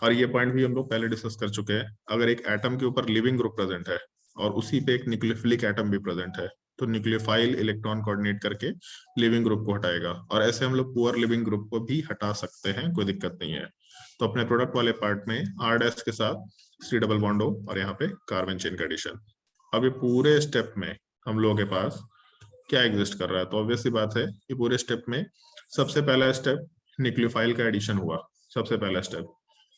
और ये पॉइंट भी हम लोग पहले डिस्कस कर चुके हैं। अगर एक एटम के ऊपर लिविंग ग्रुप प्रेजेंट है और उसी पे एक न्यूक्लियोफिलिक एटम भी प्रेजेंट है, तो न्यूक्लियोफाइल इलेक्ट्रॉन कोऑर्डिनेट करके लिविंग ग्रुप को हटाएगा, और ऐसे हम लोग पुअर लिविंग ग्रुप को भी हटा सकते हैं, कोई दिक्कत नहीं है। तो अपने प्रोडक्ट वाले पार्ट में R' के साथ C डबल बॉन्ड हो और यहाँ पे कार्बन चेन का एडिशन। अब ये पूरे स्टेप में हम लोगों के पास क्या एग्जिस्ट कर रहा है, तो ऑब्वियस सी बात है, ये पूरे स्टेप में सबसे पहला स्टेप न्यूक्लियोफाइल का एडिशन हुआ, सबसे पहला स्टेप।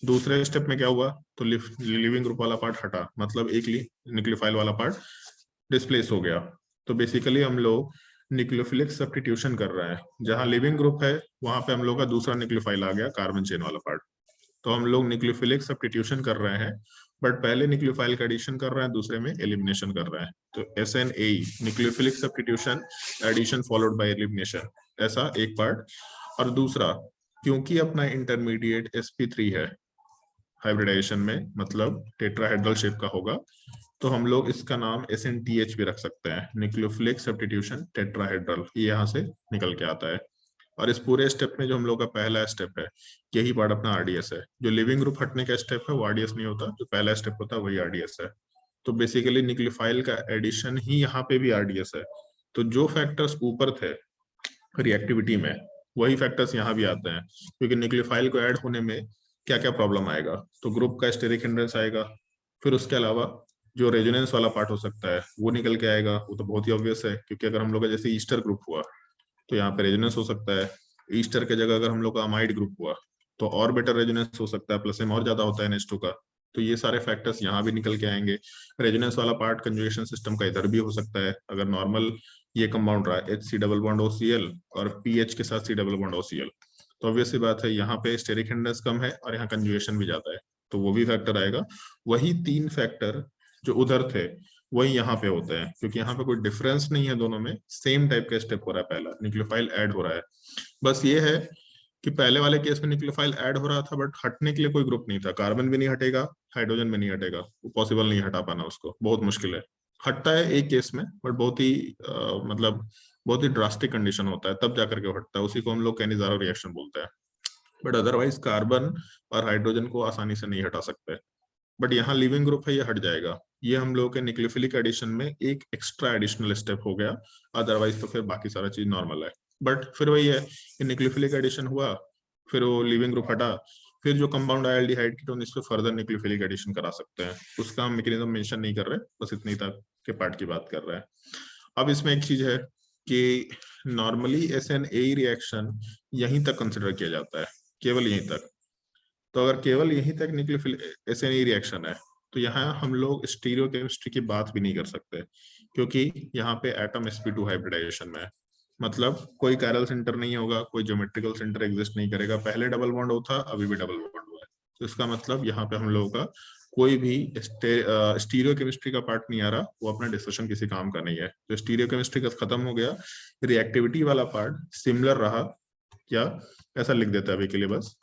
दूसरे स्टेप में क्या हुआ, तो लिविंग ग्रुप वाला पार्ट हटा, मतलब एक न्यूक्लियोफाइल वाला पार्ट डिस्प्लेस हो गया। तो बेसिकली हम लोग न्यूक्लियोफिलिक सब्स्टिट्यूशन कर रहे हैं, जहां लिविंग ग्रुप है वहां पे हम लोग का दूसरा न्यूक्लियोफाइल आ गया, कार्बन चेन वाला पार्ट। तो हम लोग न्यूक्लियोफिलिक सब्स्टिट्यूशन कर रहे हैं, बट पहले न्यूक्लियोफाइल का एडिशन कर रहे हैं, दूसरे में एलिमिनेशन कर रहे हैं। तो SNAE nucleophilic substitution addition followed by elimination, ऐसा एक पार्ट। और दूसरा, क्योंकि अपना इंटरमीडिएट sp3 है हाइब्रिडाइजेशन में, मतलब टेट्राहेड्रल शेप का होगा, तो हम लोग इसका नाम SNTH भी रख सकते हैं, न्यूक्लियोफिलिक सब्स्टिट्यूशन टेट्राहेड्रल, ये यहाँ से निकल के आता है। और इस पूरे स्टेप में जो हम लोग का पहला स्टेप है, यही पार्ट अपना RDS है। जो लिविंग ग्रुप हटने का स्टेप है वो RDS नहीं होता, जो पहला स्टेप होता है वही RDS है। तो बेसिकली न्यूक्लियोफाइल का एडिशन ही यहाँ पे भी RDS है। तो जो फैक्टर्स ऊपर थे रिएक्टिविटी में, वही फैक्टर्स यहाँ भी आते हैं, क्योंकि न्यूक्लियोफाइल को ऐड होने में क्या क्या प्रॉब्लम आएगा, तो ग्रुप का स्टेरिक हिंड्रेंस आएगा, फिर उसके अलावा जो रेजोनेंस वाला पार्ट हो सकता है वो निकल के आएगा। वो तो बहुत ही ऑब्वियस है, क्योंकि अगर हम लोग का जैसे ईस्टर ग्रुप हुआ तो यहाँ पे रेजोनेंस हो सकता है। ईस्टर के जगह अगर हम लोग का अमाइड ग्रुप हुआ तो और बेटर रेजोनेंस हो सकता है, प्लस एम और ज्यादा होता है NH2 का। तो ये सारे फैक्टर्स यहाँ भी निकल के आएंगे। रेजोनेंस वाला पार्ट कंजुगेशन सिस्टम का इधर भी हो सकता है। अगर नॉर्मल ये कंपाउंड रहा HC डबल बॉन्ड OCl और PH के साथ C डबल बॉन्ड OCl, तो ऑब्वियस सी बात है यहाँ पे स्टेरिक हिंड्रेंस कम है और यहाँ कंजुगेशन भी ज्यादा है, तो वो भी फैक्टर आएगा। वही 3 फैक्टर जो उधर थे वही यहाँ पे होते हैं, क्योंकि यहाँ पे कोई डिफरेंस नहीं है, दोनों में सेम टाइप का स्टेप हो रहा है, पहला न्यूक्लियोफाइल ऐड हो रहा है। बस ये है कि पहले वाले केस में न्यूक्लियोफाइल ऐड हो रहा था बट हटने के लिए कोई ग्रुप नहीं था। कार्बन भी नहीं हटेगा, हाइड्रोजन भी नहीं हटेगा, वो पॉसिबल नहीं हटा पाना, उसको बहुत मुश्किल है। हटता है एक केस में बट बहुत ही मतलब बहुत ही ड्रास्टिक कंडीशन होता है, तब जाकर के हटता है, उसी को हम लोग कैनिजारो रिएक्शन बोलते हैं। बट अदरवाइज कार्बन और हाइड्रोजन को आसानी से नहीं हटा सकते। बट यहाँ लिविंग ग्रुप है, ये हट जाएगा। ये हम लोग के न्यूक्लियोफिलिक एडिशन में एक एक्स्ट्रा एडिशनल स्टेप हो गया, अदरवाइज तो फिर बाकी सारा चीज नॉर्मल है। बट फिर वही है कि न्यूक्लियोफिलिक एडिशन हुआ, फिर वो लिविंग ग्रुप हटा, फिर जो कंपाउंड आया एल्डिहाइड कीटोन, इसको फर्दर न्यूक्लियोफिलिक एडिशन करा सकते हैं। उसका हम मैकेनिज्म मेंशन नहीं कर रहे, बस इतनी तक के पार्ट की बात कर रहे हैं। अब इसमें एक चीज है कि नॉर्मली SN-AE रिएक्शन यहीं तक कंसिडर किया जाता है, केवल यहीं तक। तो अगर केवल यहीं तक न्यूक्लियोफिलिक SN-AE रिएक्शन है तो यहाँ हम लोग स्टीरियोकेमिस्ट्री की बात भी नहीं कर सकते, क्योंकि यहाँ पे एटम sp2 हाइब्रिडाइजेशन में है। मतलब कोई कायरल सेंटर नहीं होगा, कोई ज्योमेट्रिकल सेंटर एग्जिस्ट नहीं करेगा। पहले डबल बॉन्ड होता, अभी भी डबल बॉन्ड हुआ है, तो इसका मतलब यहाँ पे हम लोगों का कोई भी स्टीरियोकेमिस्ट्री का पार्ट नहीं आ रहा, वो अपना डिस्कशन किसी काम का नहीं है। तो स्टीरियोकेमिस्ट्री का खत्म हो गया, रिएक्टिविटी वाला पार्ट सिमिलर रहा क्या, ऐसा लिख देता है अभी के लिए बस।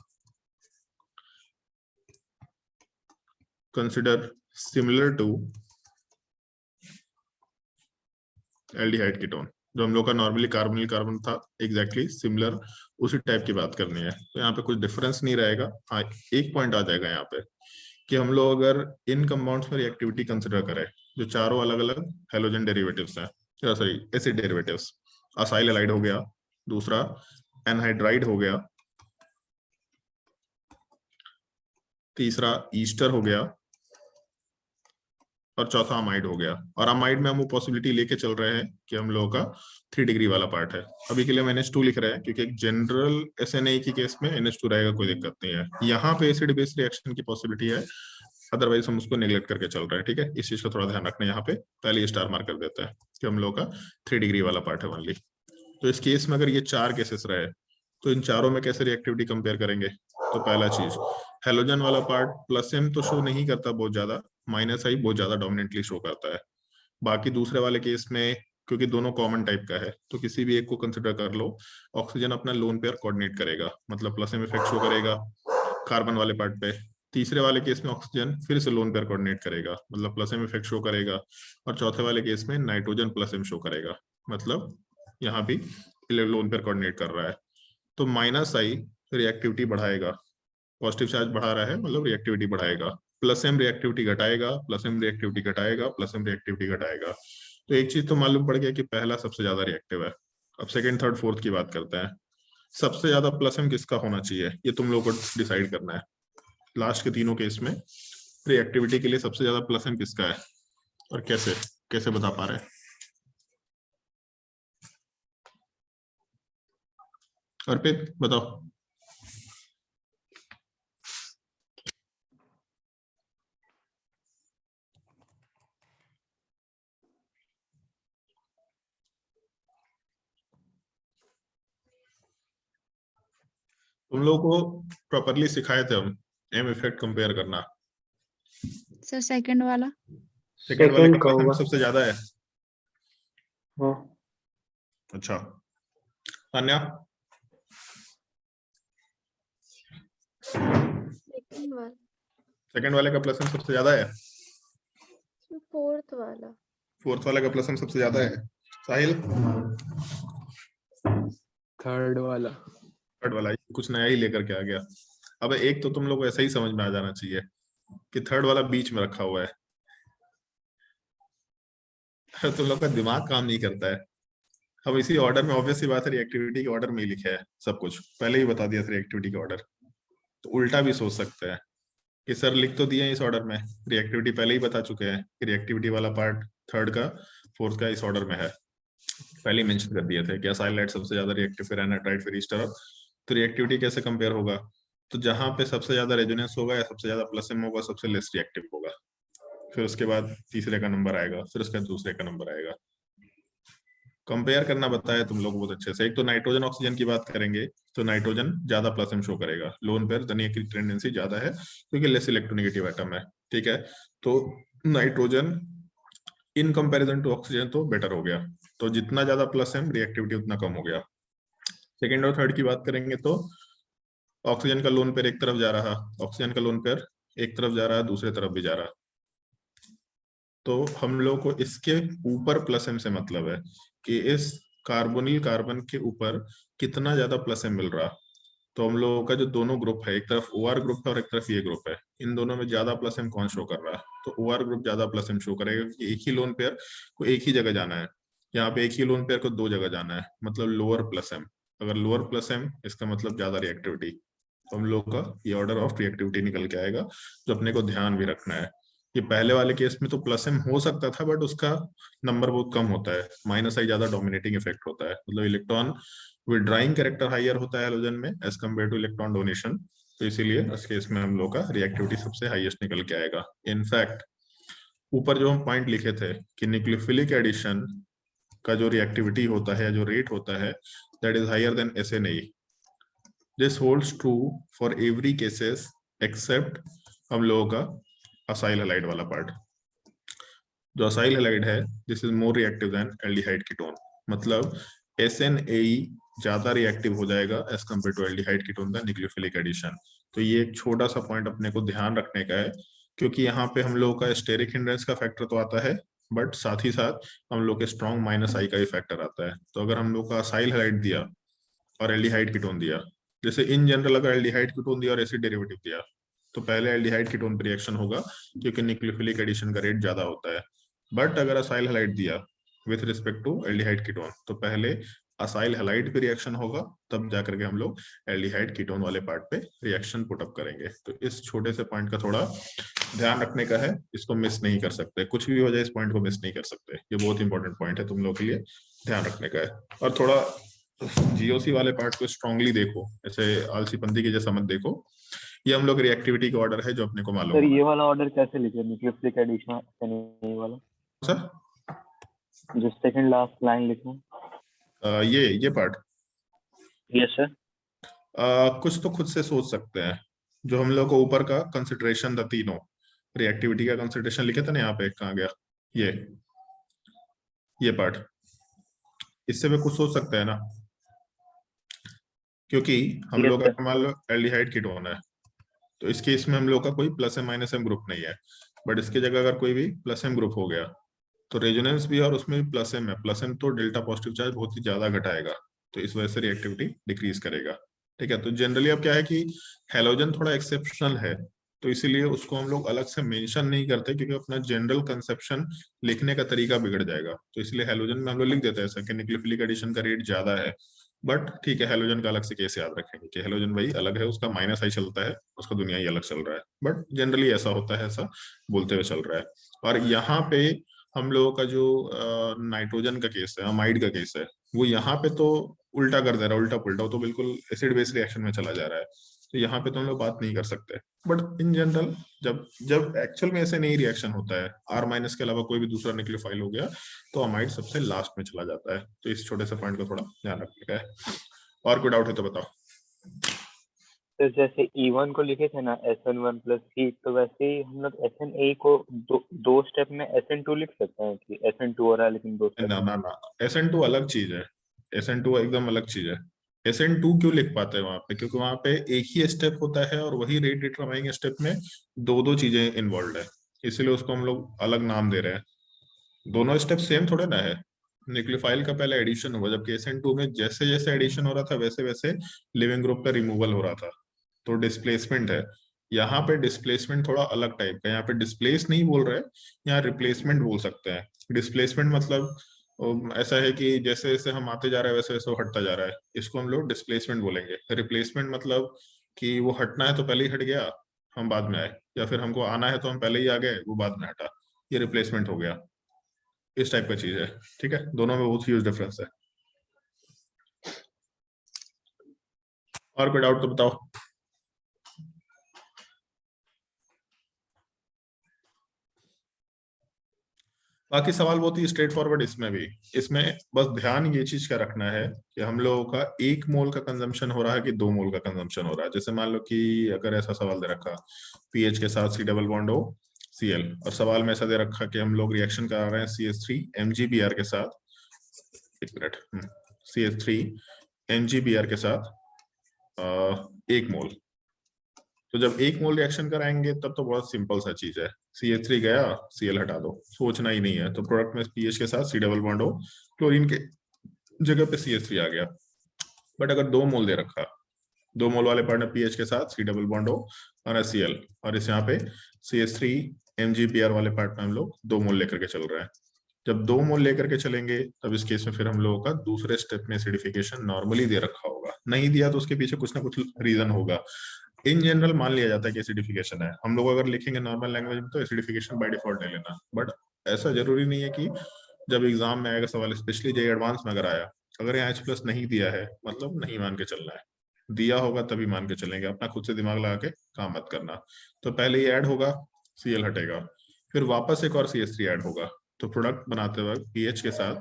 consider similar to aldehyde ketone, जो हम लोग का नॉर्मली कार्बोनिल कार्बन था, एग्जैक्टली सिमिलर उसी टाइप की बात करनी है। तो यहाँ पे कुछ डिफरेंस नहीं रहेगा। हाँ, एक पॉइंट आ जाएगा यहाँ पे कि हम लोग अगर इन कंपाउंड्स में रिएक्टिविटी कंसिडर करें, जो चारों अलग अलग हेलोजन डेरिवेटिव्स हैं, sorry acid derivatives, acyl halide हो गया, दूसरा एनहाइड्राइड हो गया, तीसरा ईस्टर हो गया, और चौथा अमाइड हो गया। और अमाइड में हम वो पॉसिबिलिटी लेके चल रहे हैं कि हम लोगों का 3 डिग्री वाला पार्ट है। अभी के लिए हम NH2 लिख रहे हैं, क्योंकि एक जनरल SN-AE की केस में NH2 रहेगा, कोई दिक्कत नहीं है। यहाँ पे एसिड बेस रिएक्शन की पॉसिबिलिटी है, अदरवाइज हम उसको नेग्लेक्ट करके चल रहे हैं। ठीक है, इस चीज का थोड़ा ध्यान रखना है। यहाँ पे पहले ये स्टार मार्क कर देता है कि हम लोग का 3 डिग्री वाला पार्ट है ओनली। तो इस केस में अगर ये 4 केसेस रहे तो इन चारों में कैसे रिएक्टिविटी कंपेयर करेंगे? तो पहला चीज, हेलोजन वाला पार्ट प्लस एम तो शो नहीं करता बहुत ज्यादा, माइनस आई बहुत ज्यादा डोमिनेंटली शो करता है। बाकी दूसरे वाले केस में क्योंकि दोनों कॉमन टाइप का है तो किसी भी एक को कंसिडर कर लो। ऑक्सीजन अपना लोन पेयर कोऑर्डिनेट करेगा, मतलब प्लस एम इफेक्ट शो करेगा कार्बन वाले पार्ट पे। तीसरे वाले केस में ऑक्सीजन फिर से लोन पेयर कोऑर्डिनेट करेगा, मतलब प्लस एम इफेक्ट शो करेगा। और चौथे वाले केस में नाइट्रोजन प्लस एम शो करेगा, मतलब यहाँ भी लोन पेयर कोऑर्डिनेट कर रहा है। तो माइनस आई रिएक्टिविटी बढ़ाएगा, पॉजिटिव चार्ज बढ़ा रहा है मतलब रिएक्टिविटी बढ़ाएगा, प्लस एम रिएक्टिविटी घटाएगा, प्लस एम रिएक्टिविटी घटाएगा, प्लस एम रिएक्टिविटी घटाएगा। तो एक चीज तो मालूम पड़ गया कि पहला सबसे ज्यादा रिएक्टिव है। अब सेकंड थर्ड फोर्थ की बात करते हैं। सबसे ज्यादा प्लस एम किसका होना चाहिए ये तुम लोगों को डिसाइड करना है। लास्ट के तीनों केस में रिएक्टिविटी के लिए सबसे ज्यादा प्लस एम किसका है और कैसे कैसे बता पा रहे हैं? अर्पित बताओ। तुम लोगों को प्रॉपरली सिखाए थे हम एम इफेक्ट कंपेयर करना। सर सेकंड वाला। सेकंड वाले सेकंड का का प्लस एम होगा। सबसे ज्यादा है। हाँ, अच्छा तान्या, सेकंड वाला। सेकंड वाले का प्लस एम सबसे ज्यादा है। फोर्थ वाला। फोर्थ वाले का प्लस एम सबसे ज्यादा है। साहिल, थर्ड वाला। थर्ड वाला कुछ नया ही लेकर के आ गया। अब एक तो तुम लोग को ऐसा ही समझ में आ जाना चाहिए कि थर्ड वाला बीच में रखा हुआ है। तुम लोग का दिमाग काम नहीं करता है। हम इसी ऑर्डर में, ऑब्वियस सी बात है, रिएक्टिविटी के ऑर्डर में ही लिखे है सब कुछ, पहले ही बता दिया था रिएक्टिविटी के ऑर्डर। तो उल्टा भी सोच सकते हैं कि सर लिख तो दिए हैं इस ऑर्डर में, रिएक्टिविटी पहले ही बता चुके हैं कि रिएक्टिविटी वाला पार्ट थर्ड का फोर्थ का इस ऑर्डर में है, पहले ही मेंशन कर दिए थे कि असाइल लाइट सबसे ज्यादा रिएक्टिव, फिर एनाटाइट, फिर इस तरफ। तो रिएक्टिविटी कैसे कंपेयर होगा, तो जहां पे सबसे ज्यादा रेजोनेंस होगा या सबसे ज्यादा प्लस एम होगा, सबसे लेस रिएक्टिव होगा, फिर उसके बाद तीसरे का नंबर आएगा, फिर उसके बाद दूसरे का नंबर आएगा। कंपेयर करना बताया तुम लोग बहुत अच्छे से। एक तो नाइट्रोजन ऑक्सीजन की बात करेंगे तो नाइट्रोजन ज्यादा प्लस एम शो करेगा, लोन पेयर धनिया की टेंडेंसी ज्यादा है क्योंकि लेस इलेक्ट्रोनेगेटिव एटम है, ठीक है। तो nitrogen in comparison to oxygen तो बेटर हो गया, तो जितना ज्यादा प्लस एम रिएक्टिविटी उतना कम हो गया। सेकेंड और थर्ड की बात करेंगे तो ऑक्सीजन का लोन पेयर एक तरफ जा रहा, ऑक्सीजन का लोन पेयर एक तरफ जा रहा, दूसरे तरफ भी जा रहा, तो हम लोग को इसके ऊपर प्लस एम से मतलब है कि इस कार्बोनिल कार्बन के ऊपर कितना ज्यादा प्लस एम मिल रहा। तो हम लोगों का जो दोनों ग्रुप है, एक तरफ ओ आर ग्रुप है और एक तरफ ये ग्रुप है, इन दोनों में ज्यादा प्लस एम कौन शो कर रहा है, तो ओ आर ग्रुप ज्यादा प्लस एम शो करेगा क्योंकि एक ही लोन पेयर को एक ही जगह जाना है। यहाँ पे एक ही लोन पेयर को दो जगह जाना है, मतलब लोअर प्लस एम। अगर लोअर प्लस एम इसका मतलब ज्यादा रिएक्टिविटी, तो हम लोग का ये ऑर्डर ऑफ रिएक्टिविटी निकल के आएगा, जो अपने को ध्यान भी रखना है। ये पहले वाले केस में तो प्लस एम हो सकता था बट उसका नंबर बहुत कम होता है, माइनस आई ज्यादा डोमिनेटिंग इफेक्ट होता है, मतलब इलेक्ट्रॉन विड्राइंग कैरेक्टर हाइयर होता है हैलोजन में as compare to electron donation. तो इसीलिए इस केस में हम लोग का रिएक्टिविटी सबसे हाईएस्ट निकल के आएगा। इनफैक्ट ऊपर जो हम पॉइंट लिखे थे कि न्यूक्लियोफिलिक एडिशन का जो रिएक्टिविटी होता है, जो रेट होता है, that is higher than SNA। This holds true for every cases except हम लोगों का असाइल हैलाइड वाला पार्ट। जो असाइल हैलाइड है this is more reactive than aldehyde ketone, मतलब SNAE ज्यादा रिएक्टिव हो जाएगा as compare to aldehyde ketone the nucleophilic addition. तो ये एक छोटा सा पॉइंट अपने को ध्यान रखने का है, क्योंकि यहाँ पे हम लोगों का स्टेरिक हिंड्रेंस का फैक्टर तो आता है बट साथ ही साथ हम लोग के स्ट्रॉन्ग माइनस आई का भी फैक्टर आता है। तो अगर हम लोग का असाइल हैलाइड दिया और एल्डिहाइड कीटोन दिया, जैसे इन जनरल अगर एल्डिहाइड कीटोन दिया और एसिड डेरिवेटिव दिया, तो पहले एल्डिहाइड कीटोन पर रिएक्शन होगा क्योंकि न्यूक्लियोफिलिक एडिशन का रेट ज्यादा होता है। बट अगर असाइल हैलाइड दिया with respect to aldehyde ketone, तो पहले असाइल हैलाइड पे रिएक्शन होगा, तब जाकर के हम लोग एल्डिहाइड कीटोन वाले पार्ट पे रिएक्शन पुटअप करेंगे। तो इस छोटे से पॉइंट का थोड़ा ध्यान रखने का है, इसको मिस नहीं कर सकते, कुछ भी हो जाए इस पॉइंट को मिस नहीं कर सकते, ये बहुत इंपॉर्टेंट पॉइंट है तुम लोग के लिए, ध्यान रखने का है। और थोड़ा जीओसी वाले पार्ट को स्ट्रांगली देखो, ऐसे आलसीपंथी के जैसा मत देखो। ये हम लोग रिएक्टिविटी का ऑर्डर है जो अपने को मालूम सर है। ये वाला ऑर्डर कैसे लिखे, न्यूक्लियोफिलिक एडिशन SNA वाला, सर जो सेकंड लास्ट लाइन लिखा? ये पार्ट यस सर। कुछ तो खुद से सोच सकते हैं। जो हम लोग को ऊपर का कंसिडरेशन था, तीनों रिएक्टिविटी का कंसिडरेशन लिखे थे ना, यहाँ पे कहाँ गया ये पार्ट, इससे भी कुछ सोच सकते हैं ना, क्योंकि हम Yes, लोग sir. का मान लो एल्डिहाइड कीटोन है, तो इस केस में हम लोग का कोई plus M minus M group नहीं है, बट इसकी जगह अगर कोई भी प्लस एम ग्रुप हो गया तो रेजोनेंस भी और उसमें भी प्लस एम है, प्लस एम तो डेल्टा पॉजिटिव चार्ज बहुत ही ज्यादा घटाएगा, तो इस वजह से रिएक्टिविटी डिक्रीज करेगा। ठीक है, तो जनरली अब क्या है कि हैलोजन थोड़ा एक्सेप्शनल है, तो इसीलिए उसको हम लोग अलग से मेंशन नहीं करते, क्योंकि अपना जनरल कंसेप्शन लिखने का तरीका बिगड़ जाएगा। तो इसलिए हैलोजन में हम लोग लिख देते हैं ऐसा कि न्यूक्लियोफिलिक एडिशन का रेट ज्यादा है, बट ठीक है, हैलोजन का अलग से केस याद रखेंगे कि हैलोजन भाई अलग है, उसका माइनस आई चलता है, उसका दुनिया ही अलग चल रहा है, बट जनरली ऐसा होता है, ऐसा बोलते हुए चल रहा है। और यहाँ पे हम लोगों का जो नाइट्रोजन का केस है, अमाइड का केस है, वो यहाँ पे तो उल्टा कर दे रहा है, उल्टा पुल्टा, वो तो बिल्कुल एसिड बेस रिएक्शन में चला जा रहा है, तो यहाँ पे तो हम लोग बात नहीं कर सकते। बट इन जनरल जब जब एक्चुअल में ऐसे नहीं रिएक्शन होता है, R माइनस के अलावा कोई भी दूसरा न्यूक्लियोफाइल हो गया, तो अमाइड सबसे लास्ट में चला जाता है। तो इस छोटे से पॉइंट को थोड़ा ध्यान रखने का है। और कोई डाउट है तो बताओ। तो जैसे E1 को लिखे थे ना SN1 + E, तो वैसे ही हम लोग SNA को दो स्टेप में SN2 लिख सकते हैं कि SN2 हो रहा है लेकिन दो स्टेप ना में। ना ना, SN2 अलग चीज है, SN2 एकदम अलग चीज है। SN2 क्यों लिख पाते हैं वहां पे, क्योंकि वहां पे एक ही स्टेप होता है और वही रेट डिटरमाइनिंग स्टेप में दो दो चीजें इन्वॉल्व है, इसलिए उसको हम लोग अलग नाम दे रहे हैं। दोनों स्टेप सेम थोड़े ना है, न्यूक्लियोफाइल का पहले एडिशन हुआ, जबकि SN2 में जैसे जैसे एडिशन हो रहा था वैसे वैसे लिविंग ग्रुप का रिमूवल हो रहा था, तो डिस्प्लेसमेंट है। यहाँ पे डिस्प्लेसमेंट थोड़ा अलग टाइप का, यहाँ पे डिस्प्लेस नहीं बोल रहे, यहाँ रिप्लेसमेंट बोल सकते हैं। डिस्प्लेसमेंट मतलब ऐसा है कि जैसे जैसे हम आते जा रहे हैं वैसे वैसे वो हटता जा रहा है, इसको हम लोग डिस्प्लेसमेंट बोलेंगे। रिप्लेसमेंट मतलब कि वो हटना है तो पहले ही हट गया, हम बाद में आए, या फिर हमको आना है तो हम पहले ही आ गए, वो बाद में हटा, ये रिप्लेसमेंट हो गया। इस टाइप का चीज है, ठीक है, दोनों में बहुत ह्यूज डिफरेंस है। और कोई डाउट तो बताओ। बाकी सवाल बहुत ही स्ट्रेट फॉरवर्ड इसमें भी। इसमें बस ध्यान ये चीज का रखना है कि हम लोगों का 1 मोल का कंजम्पशन हो रहा है कि 2 मोल का कंजम्पशन हो रहा है। जैसे मान लो कि अगर ऐसा सवाल दे रखा पीएच के साथ सी डबल बॉन्ड हो Cl, और सवाल में ऐसा दे रखा कि हम लोग रिएक्शन करा रहे हैं CH3 MgBr के साथ, एक मिनट, CH3 MgBr के साथ 1 मोल। तो जब 1 मोल रिएक्शन कराएंगे तब तो बहुत सिंपल सा चीज है, CH3 गया, Cl हटा दो, सोचना ही नहीं है। तो प्रोडक्ट में पीएच के साथ सी डबल बॉन्ड हो, क्लोरीन के जगह पे CH3 आ गया। बट अगर 2 मोल दे रखा, 2 मोल वाले पार्ट में पीएच के साथ सी डबल बॉन्ड हो और Cl, और इस यहाँ पे CH3 MgBr वाले पार्ट में हम लोग 2 मोल लेकर के चल रहे हैं। जब 2 मोल लेकर के चलेंगे तब इस केस में फिर हम लोगों का दूसरे स्टेप में एसिडिफिकेशन नॉर्मली दे रखा होगा, नहीं दिया तो उसके पीछे कुछ ना कुछ रीजन होगा। इन जनरल मान लिया जाता है कि एसिडिफिकेशन है, हम लोग अगर लिखेंगे नॉर्मल लैंग्वेज में तो एसिडिफिकेशन बाय डिफॉल्ट ले लेना। बट ऐसा जरूरी नहीं है कि जब एग्जाम में आएगा सवाल, स्पेशली जेईई एडवांस में अगर आया, अगर यहाँ H+ नहीं दिया है मतलब नहीं मान के चलना है, दिया होगा तभी मान के चलेंगे, अपना खुद से दिमाग लगा के काम मत करना। तो पहले ये ऐड होगा, Cl हटेगा, फिर वापस एक और CH3 ऐड होगा। तो प्रोडक्ट बनाते वक्त पीएच के साथ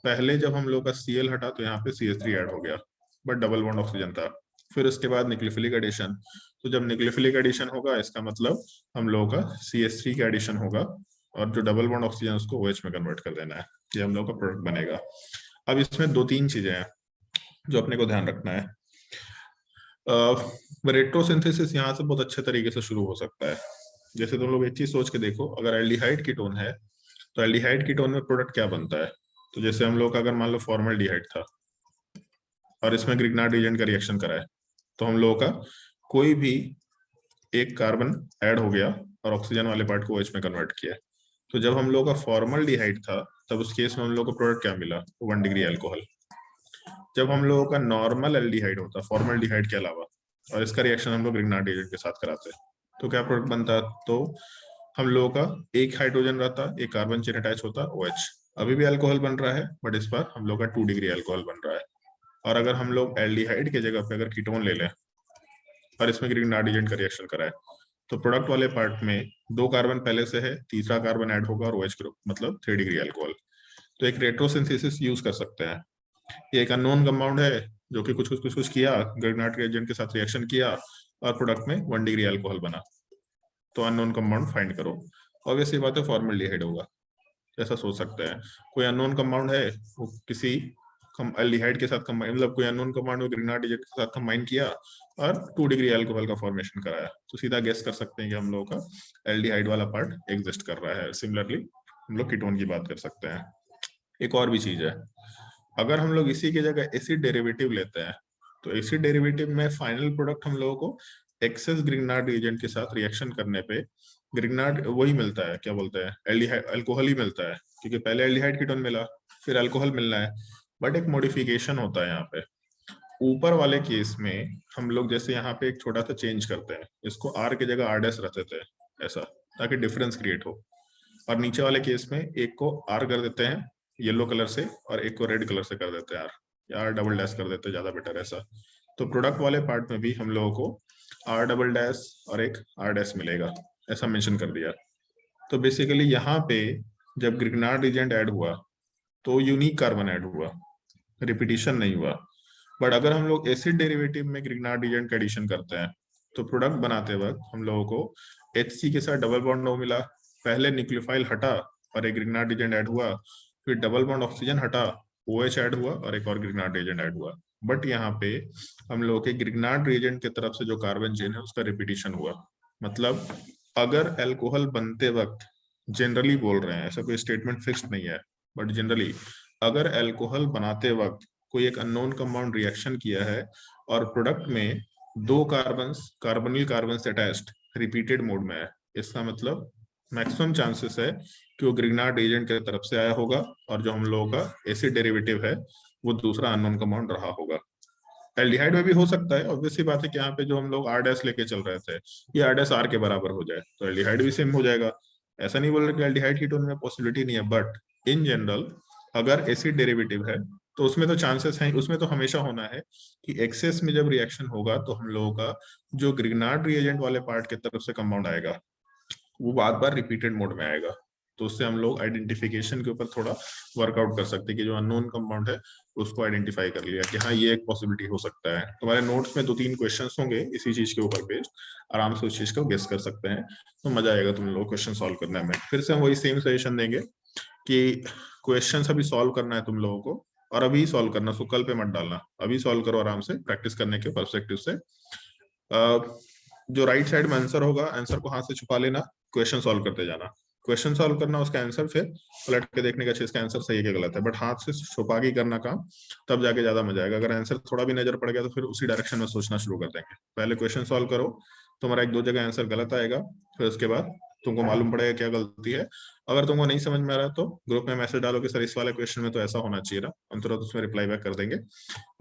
पहले जब हम लोग का Cl हटा तो यहाँ पे CH3 ऐड हो गया, बट डबल बॉन्ड ऑक्सीजन था। फिर उसके बाद न्यूक्लियोफिलिक एडिशन, तो जब न्यूक्लियोफिलिक एडिशन होगा इसका मतलब हम लोगों का CH3 का एडिशन होगा, और जो डबल बॉन्ड ऑक्सीजन उसको OH में कन्वर्ट कर देना है, ये हम लोग का प्रोडक्ट बनेगा। अब इसमें 2-3 चीजें हैं जो अपने को ध्यान रखना है। रेट्रोसिंथेसिस यहाँ से बहुत अच्छे तरीके से शुरू हो सकता है। जैसे तुम लोग एक चीज सोच के देखो, अगर एल्डिहाइड कीटोन है तो एल्डिहाइड कीटोन में प्रोडक्ट क्या बनता है। तो जैसे हम लोग का अगर मान लो फॉर्मल्डिहाइड था और इसमें ग्रिग्नार्ड एजेंट का रिएक्शन करा है, तो हम लोगों का कोई भी एक कार्बन ऐड हो गया और ऑक्सीजन वाले पार्ट को OH में कन्वर्ट किया। तो जब हम लोग का फॉर्मल्डिहाइड था तब उस केस में हम लोग को प्रोडक्ट क्या मिला, 1 डिग्री अल्कोहल। जब हम लोगों का नॉर्मल एल्डिहाइड होता फॉर्मल्डिहाइड के अलावा, और इसका रिएक्शन हम लोग ग्रिग्नार्ड एजेंट के साथ कराते, तो क्या प्रोडक्ट बनता, तो हम लोगों का एक हाइड्रोजन रहता, एक कार्बन चेन अटैच होता, OH। अभी भी अल्कोहल बन रहा है बट इस बार हम लोग का 2 डिग्री अल्कोहल बन रहा है। और अगर हम लोग एल्डिहाइड के जगह पे अगर कीटोन ले लें और इसमें ग्रिग्नार्ड एजेंट का रिएक्शन कराए, तो प्रोडक्ट वाले पार्ट में 2 कार्बन पहले से है, तीसरा कार्बन ऐड होगा और OH ग्रुप, मतलब 3 डिग्री अल्कोहल। तो एक रेट्रोसिंथेसिस यूज कर सकते हैं। ये एक अननोन कंपाउंड है जो कि कुछ किया, ग्रिग्नार्ड एजेंट के साथ रिएक्शन किया और प्रोडक्ट में 1 डिग्री अल्कोहल बना। तो अननोन कंपाउंड फाइंड करो, ऑब्वियसली बात है फॉर्मल्डिहाइड होगा, ऐसा सोच सकते हैं। कोई अननोन कंपाउंड है, वो किसी एल्डिहाइड के साथ कंबाइन, मतलब कोई अननोन कंपाउंड ग्रिग्नार्ड एजेंट के साथ कंबाइन किया और 2 डिग्री अल्कोहल का फॉर्मेशन कराया, तो सीधा गेस कर सकते हैं कि हम लोगों का एल्डिहाइड वाला पार्ट एग्जिस्ट कर रहा है। सिमिलरली हम लोग कीटोन की बात कर सकते हैं। एक और भी चीज है, अगर हम लोग इसी की जगह एसिड डेरिवेटिव लेते हैं, तो एसिड डेरिवेटिव में फाइनल प्रोडक्ट हम लोगों को एक्सेस ग्रिग्नार्ड एजेंट के साथ रिएक्शन करने पे ग्रिग्नार्ड वही मिलता है, क्या बोलते हैं, एल्डिहाइड अल्कोहल ही मिलता है, क्योंकि पहले एल्डिहाइड कीटोन मिला फिर अल्कोहल मिलना है। बट एक मॉडिफिकेशन होता है यहाँ पे, ऊपर वाले केस में हम लोग जैसे यहाँ पे एक छोटा सा चेंज करते हैं, इसको R की जगह R' रखते थे ऐसा, ताकि डिफरेंस क्रिएट हो, और नीचे वाले केस में एक को R कर देते हैं येलो कलर से और एक को रेड कलर से कर देते हैं R, या R" कर देते हैं, ज्यादा बेटर ऐसा। तो प्रोडक्ट वाले पार्ट में भी हम लोगों को R" और एक R' मिलेगा, ऐसा मेंशन कर दिया। तो बेसिकली यहाँ पे जब ग्रिग्नार्ड एजेंट ऐड हुआ तो यूनिक कार्बन ऐड हुआ, रिपीटिशन नहीं हुआ। बट अगर हम लोग एसिड डेरिवेटिव में ग्रिग्नार्ड एजेंट का एडिशन करते हैं, तो प्रोडक्ट बनाते वक्त हम लोगों को HC के साथ डबल बॉन्ड O मिला, पहले न्यूक्लियोफाइल हटा और एक ग्रिग्नार्ड एजेंट ऐड हुआ, फिर डबल बॉन्ड ऑक्सीजन हटा, OH ऐड हुआ और एक और ग्रिग्नार्ड एजेंट ऐड हुआ। बट यहाँ पे हम लोगों के ग्रिग्नार्ड एजेंट की तरफ से जो कार्बन चेन है उसका रिपीटिशन हुआ। मतलब अगर अल्कोहल बनते वक्त, जनरली बोल रहे हैं, ऐसा कोई स्टेटमेंट फिक्स्ड नहीं है, बट जनरली अगर अल्कोहल बनाते वक्त कोई एक अननोन कंपाउंड रिएक्शन किया है और प्रोडक्ट में 2 कार्बोनिल कार्बन से अटैच्ड रिपीटेड मोड में है, इसका मतलब मैक्सिमम चांसेस है कि वो ग्रिग्नार्ड एजेंट की तरफ से आया होगा और जो हम लोगों का एसिड डेरिवेटिव है वो दूसरा अननोन कंपाउंड रहा होगा। एल्डिहाइड में भी हो सकता है, ऑब्वियसली बात है कि यहाँ पे जो हम लोग आर डैश लेके चल रहे थे ये आर डैश आर के बराबर हो जाए तो एल्डिहाइड भी सेम हो जाएगा। ऐसा नहीं बोल रहे कि एल्डिहाइड कीटोन में पॉसिबिलिटी नहीं है, बट इन जनरल अगर एसिड डेरिवेटिव है तो उसमें तो चांसेस हैं, उसमें तो हमेशा होना है कि एक्सेस में जब रिएक्शन होगा तो हम लोगों का जो ग्रिग्नार्ड रिएजेंट वाले पार्ट की तरफ से कंपाउंड आएगा वो बार बार रिपीटेड मोड में आएगा। तो उससे हम लोग आइडेंटिफिकेशन के ऊपर थोड़ा वर्कआउट कर सकते हैं कि जो अननोन कंपाउंड है उसको आइडेंटिफाई कर लिया कि हाँ ये एक पॉसिबिलिटी हो सकता है। तुम्हारे नोट्स में 2-3 क्वेश्चंस होंगे इसी चीज के ऊपर बेस्ड, आराम से उस चीज को गेस कर सकते हैं, तो मजा आएगा तुम लोग क्वेश्चन सॉल्व करने में। फिर से हम वही सेम सजेशन देंगे कि क्वेश्चन अभी सॉल्व करना है तुम लोगों को, और अभी सॉल्व करना, सो कल पे मत डालना, अभी सॉल्व करो आराम से प्रैक्टिस करने के पर्सपेक्टिव से। जो राइट साइड में आंसर होगा आंसर को हाथ से छुपा लेना, क्वेश्चन सॉल्व करते जाना, क्वेश्चन सॉल्व करना, उसका आंसर फिर पलट के देखने का इसका आंसर सही है कि गलत है, बट हाथ से छुपा के करना काम, तब जाके ज्यादा मजा आएगा। अगर आंसर थोड़ा भी नजर पड़ गया तो फिर उसी डायरेक्शन में सोचना शुरू कर देंगे। पहले क्वेश्चन सॉल्व करो, तुम्हारा 1-2 जगह आंसर गलत आएगा, फिर उसके बाद तुमको मालूम पड़ेगा क्या गलती है। अगर तुमको नहीं समझ में आ रहा है तो ग्रुप में मैसेज डालो कि सर इस वाले क्वेश्चन में तो ऐसा होना चाहिए ना, हम तुरंत उसमें रिप्लाई बैक कर देंगे।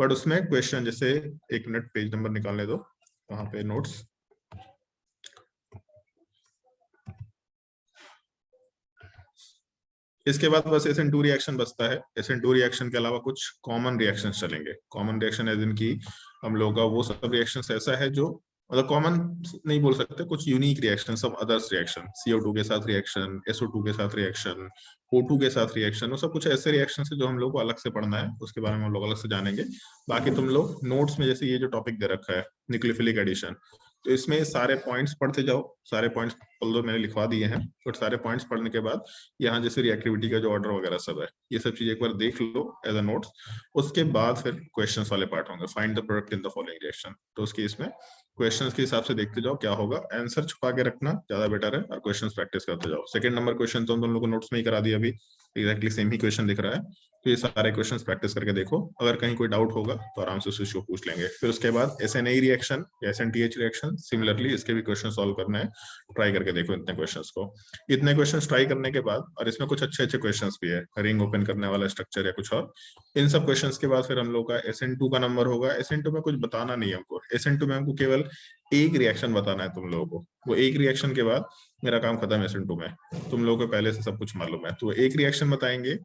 बट उसमें क्वेश्चन जैसे 1 मिनट पेज नंबर निकालने दो, वहां पे नोट्स, इसके बाद बस SN2 रिएक्शन बचता है। SN2 रिएक्शन के अलावा कुछ कॉमन रिएक्शन चलेंगे। कॉमन रिएक्शन है जिनकी हम लोग का वो सब रिएक्शन ऐसा है जो मतलब कॉमन नहीं बोल सकते, कुछ यूनिक रिएक्शन, सब अदर्स रिएक्शन, CO2 के साथ रिएक्शन, SO2 के साथ रिएक्शन, O2 के साथ रिएक्शन, वो सब कुछ ऐसे रिएक्शन है जो हम लोग को अलग से पढ़ना है, उसके बारे में हम लोग अलग से जानेंगे। बाकी तुम लोग नोट्स में जैसे ये जो टॉपिक दे रखा है न्यूक्लियोफिलिक एडिशन, तो इसमें सारे पॉइंट्स पढ़ते जाओ, सारे पॉइंट्स मैंने लिखवा दिए हैं, और सारे पॉइंट्स पढ़ने के बाद यहाँ जैसे रिएक्टिविटी का जो ऑर्डर वगैरह सब है ये सब चीज एक बार देख लो एज अ नोट्स। उसके बाद फिर क्वेश्चंस वाले पार्ट होंगे, find the product in the following reaction, तो उसके इसमें क्वेश्चंस के हिसाब से देखते जाओ क्या होगा, आंसर छुपा के रखना ज्यादा बेटर है, और क्वेश्चंस प्रैक्टिस करते जाओ। सेकंड नंबर क्वेश्चन तो हम लोगों को नोट्स में ही करा दिया, अभी एग्जैक्टली सेम ही क्वेश्चन दिख रहा है, तो ये सारे क्वेश्चंस प्रैक्टिस करके देखो, अगर कहीं कोई डाउट होगा तो आराम से उसे पूछ लेंगे। फिर उसके बाद SNA reaction, SNTH reaction, similarly इसके भी क्वेश्चन सॉल्व करने हैं, ट्राई करके देखो इतने क्वेश्चंस को। इतने क्वेश्चंस ट्राई करने के बाद, और इसमें कुछ अच्छे अच्छे क्वेश्चंस भी है, रिंग ओपन करने वाला स्ट्रक्चर या कुछ और, इन सब क्वेश्चंस के बाद फिर हम लोग का SN2 का नंबर होगा। SN2 में कुछ बताना नहीं है हमको, SN2 में हमको केवल एक रिएक्शन बताना है तुम लोगों को, वो एक रिएक्शन के बाद मेरा काम खत्म है। SN2 में तुम लोगों को पहले से सब कुछ मालूम है, तो एक रिएक्शन बताएंगे,